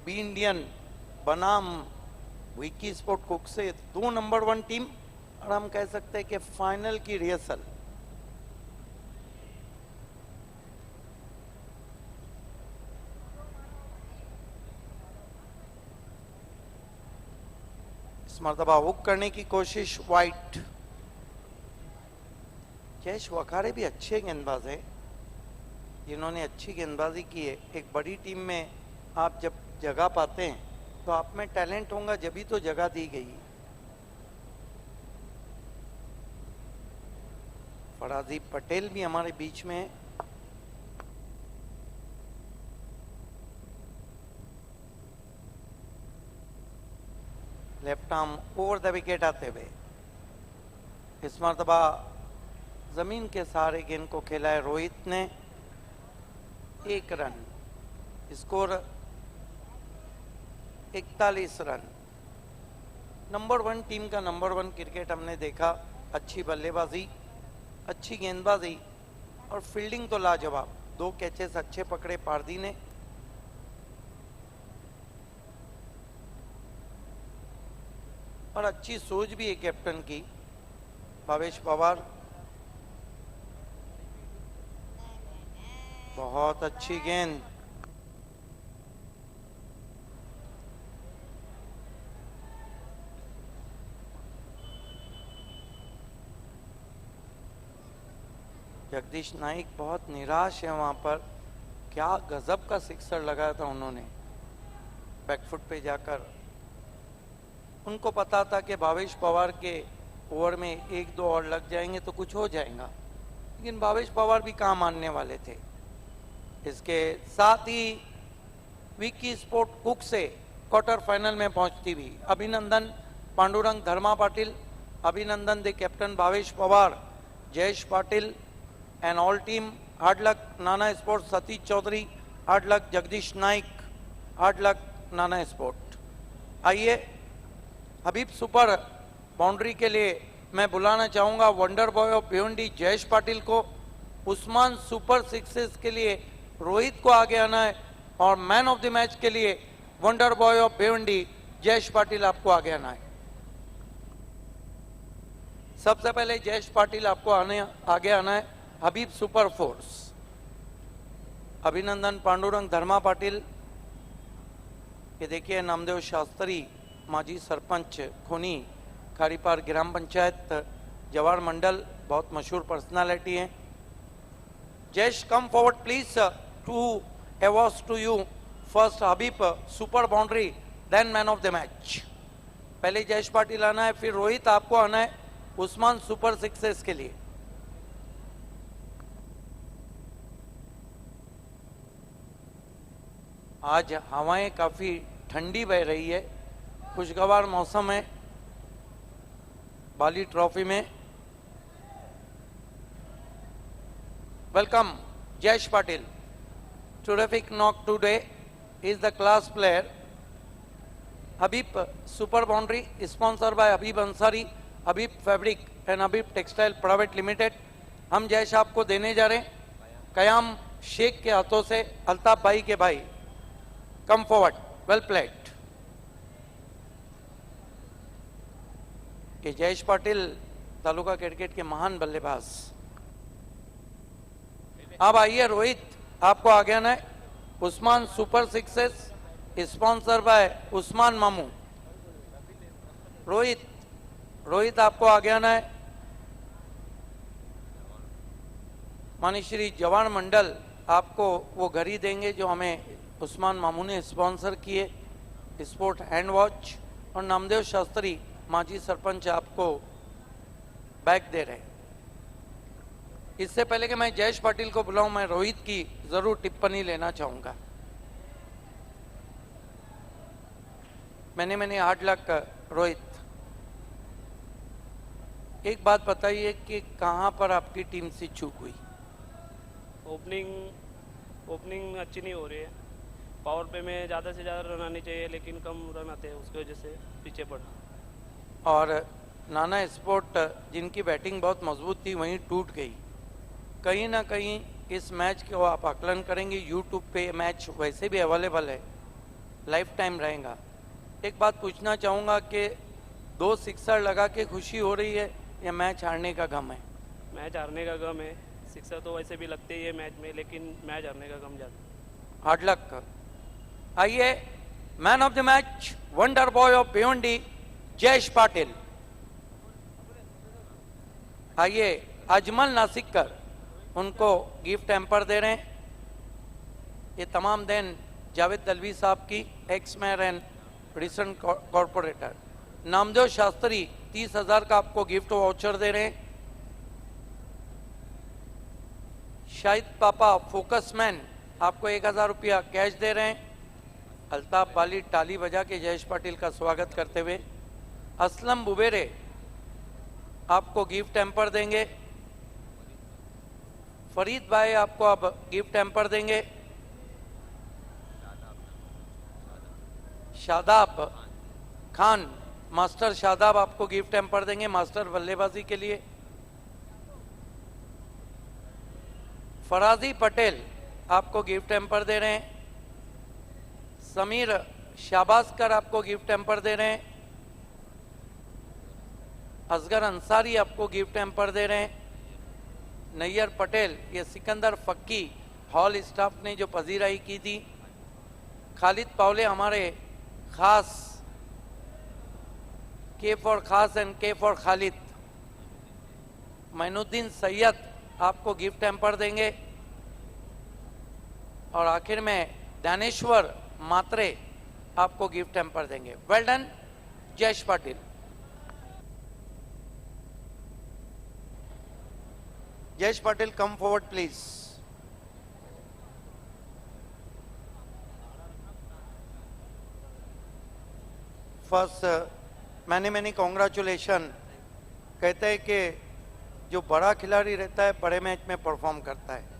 बी इंडियन बनाम विकी स्पोर्ट कुक से 2 नंबर 1 टीम, और हम कह सकते हैं कि फाइनल की रिहर्सल। इस मरतबा हुक करने की कोशिश वाइट। जयेश वखारे भी अच्छे गेंदबाज है, जिन्होंने अच्छी गेंदबाजी की है। एक बड़ी टीम में आप जब जगह पाते हैं तो आप में टैलेंट होगा, जब भी तो जगह दी गई। फराजी पटेल भी हमारे बीच में है। Left arm over the wicket आते हुए इस मरतबा जमीन के सहारे गेंद को खेला है रोहित ने। 1 run, score 41 run. Number 1 team का नंबर 1 क्रिकेट हमने देखा। अच्छी बल्लेबाजी, अच्छी गेंदबाजी और फील्डिंग तो लाजवाब। 2 कैचेस अच्छे पकड़े पारदी ने। और अच्छी सोच भी है कैप्टन की, भावेश पवार। बहुत अच्छी गेंद। जगदीश नाइक बहुत निराश है वहां पर। क्या गजब का सिक्सर लगाया था उन्होंने बैकफुट पे जाकर। उनको पता था कि भावेश पवार के ओवर में 1-2 और लग जाएंगे तो कुछ हो जाएगा, लेकिन भावेश पवार भी कहाँ मानने वाले थे। इसके साथ ही Vicky sport Kukse quarter final में पहुंचती हुई अभिनंदन पांडुरंग धर्मा पाटिल, अभिनंदन the captain Bhavesh Pawar, Jayesh Patil and all team. Hard luck Nana sport Satish Chaudhary, hard luck Jagdish Naik, hard luck Nana sport. आइए हबीब सुपर बाउंड्री के लिए मैं बुलाना चाहूंगा wonder boy of Bhiwandi Jayesh Patil को। उस्मान सुपर सिक्सेस के लिए रोहित को आगे आना है, और मैन ऑफ द मैच के लिए wonder boy of Bhiwandi Jayesh Patil आपको आगे आना है। सबसे पहले जयेश पाटिल आपको आगे आना है। हबीब सुपर फोर्स, अभिनंदन पांडुरंग धर्मा पाटिल। ये देखिए नामदेव शास्त्री, माजी सरपंच खोनी, खारीपार ग्राम पंचायत, जवाहर मंडल, बहुत मशहूर पर्सनालिटी हैं। Jayesh come forward please two awards to you. First Habib super boundary, then man of the match. पहले जयेश पाटिल आना है, फिर रोहित आपको आना है उस्मान सुपर सिक्सेस के लिए। आज हवाएं काफी ठंडी बह रही है, खुशगवार मौसम है बाली ट्रॉफी में। Welcome Jayesh Patil. Terrific knock today is the class player. Habib super boundary sponsored by Habib Ansari, Habib Fabric and Habib Textile Private Limited. हम जयेश आपको देने जा रहे हैं कयाम शेख के हाथों से। अल्ताफ भाई के भाई, कम फॉरवर्ड, वेल प्लेड। कि जयेश पाटिल तालुका क्रिकेट के महान बल्लेबाज। अब आइए रोहित, आपको आगे आना है Usman super sixes sponsor by Usman मामू। रोहित आपको आगे आना है। मानी श्री जवान मंडल आपको वो घड़ी देंगे जो हमें उस्मान मामू ने स्पॉन्सर किए, स्पोर्ट हैंड वॉच। और नामदेव शास्त्री माजी सरपंच आपको बैग दे रहे हैं। इससे पहले कि मैं जयेश पाटिल को बुलाऊं, मैं रोहित की जरूर टिप्पणी लेना चाहूंगा। मैंने हार्ड लक रोहित। एक बात बताइए कि कहां पर आपकी टीम से चूक हुई? ओपनिंग अच्छी नहीं हो रही है। पावर पे में ज़्यादा से ज़्यादा रन आने चाहिए, लेकिन कम रन आते हैं, उसकी वजह से पीछे पड़ा। और नाना स्पोर्ट जिनकी बैटिंग बहुत मजबूत थी वहीं टूट गई। कहीं ना कहीं इस मैच को आप आकलन करेंगे, यूट्यूब पे ये मैच वैसे भी अवेलेबल है, लाइफ टाइम रहेगा। एक बात पूछना चाहूँगा कि 2 सिक्सर लगा के खुशी हो रही है या मैच हारने का गम है? मैच हारने का गम है। सिक्सर तो वैसे भी लगते ही है मैच में, लेकिन मैच हारने का गम ज़्यादा। Hard luck. आइए, man of the match, wonder boy of Bhiwandi, Jayesh Patil. आइए, अजमल नासिककर उनको गिफ्ट हैम्पर दे रहे हैं। ये तमाम देन जावेद दलवी साहब की, x mayor and recent corporator. Namdev Shastri 30,000 का आपको गिफ्ट वाउचर दे रहे हैं। शाहिद पापा फोकसमैन आपको 1,000 रुपया कैश दे रहे हैं। अल्ताफ बाली ताली बजा के जयेश पाटिल का स्वागत करते हुए। असलम बुबेरे आपको गिफ्ट हैम्पर देंगे। फरीद भाई आपको अब गिफ्ट हैम्पर देंगे। शादाब खान, मास्टर शादाब आपको गिफ्ट हैम्पर देंगे मास्टर बल्लेबाजी के लिए। फराजी पटेल आपको गिफ्ट हैम्पर दे रहे हैं। समीर शाबाजकर आपको गिफ्ट हैम्पर दे रहे हैं। असगर अंसारी आपको गिफ्ट हैम्पर दे रहे हैं। नैयर पटेल, ये सिकंदर फक्की हॉल स्टाफ ने जो पजीराई की थी। खालिद पावले हमारे खास, के फॉर खास एंड के फॉर खालिद। मैनुद्दीन सैयद आपको गिफ्ट हैम्पर देंगे। और आखिर में दानेश्वर मात्रे आपको गिफ्ट हैम्पर देंगे। Well done Jayesh Patil. Jayesh Patil, come forward please. First many congratulation. कहते हैं कि जो बड़ा खिलाड़ी रहता है बड़े मैच में परफॉर्म करता है।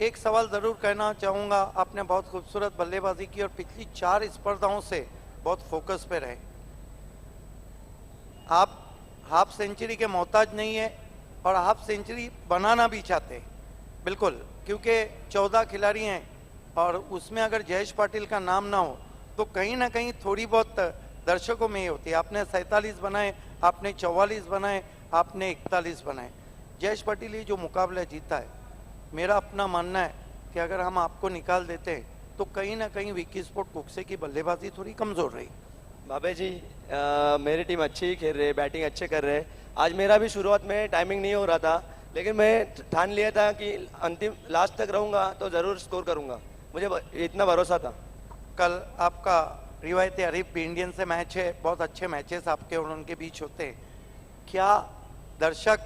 एक सवाल ज़रूर कहना चाहूँगा, आपने बहुत खूबसूरत बल्लेबाजी की और पिछली 4 स्पर्धाओं से बहुत फोकस पे रहे। आप हाफ सेंचुरी के मोहताज नहीं है और हाफ सेंचुरी बनाना भी चाहते हैं, बिल्कुल, क्योंकि 14 खिलाड़ी हैं और उसमें अगर जयेश पाटिल का नाम ना हो तो कहीं ना कहीं थोड़ी बहुत दर्शकों में ही होती है। आपने 47 बनाए, आपने 44 बनाए, आपने 41 बनाए। जयेश पाटिल ये जो मुकाबला जीता है, मेरा अपना मानना है कि अगर हम आपको निकाल देते हैं तो कहीं ना कहीं विकी स्पोर्ट कुक्से की बल्लेबाजी थोड़ी कमज़ोर रही। बाबे जी, मेरी टीम अच्छी ही खेल रही है, बैटिंग अच्छे कर रहे हैं। आज मेरा भी शुरुआत में टाइमिंग नहीं हो रहा था, लेकिन मैं ठान लिया था कि अंतिम लास्ट तक रहूँगा तो ज़रूर स्कोर करूँगा, मुझे इतना भरोसा था। कल आपका रिवायती हरीफ भी इंडियन से मैच है, बहुत अच्छे मैचेस आपके और उनके बीच होते हैं। क्या दर्शक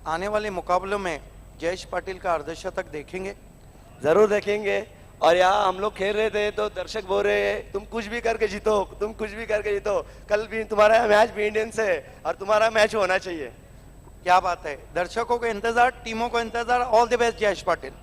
आने वाले मुकाबलों में जयेश पाटिल का अर्धशतक देखेंगे? ज़रूर देखेंगे। और यहाँ हम लोग खेल रहे थे तो दर्शक बोल रहे हैं तुम कुछ भी करके जीतो, तुम कुछ भी करके जीतो, कल भी तुम्हारा मैच भी इंडियन से है और तुम्हारा मैच होना चाहिए। क्या बात है, दर्शकों को इंतजार, टीमों को इंतजार। All the best Jayesh Patil.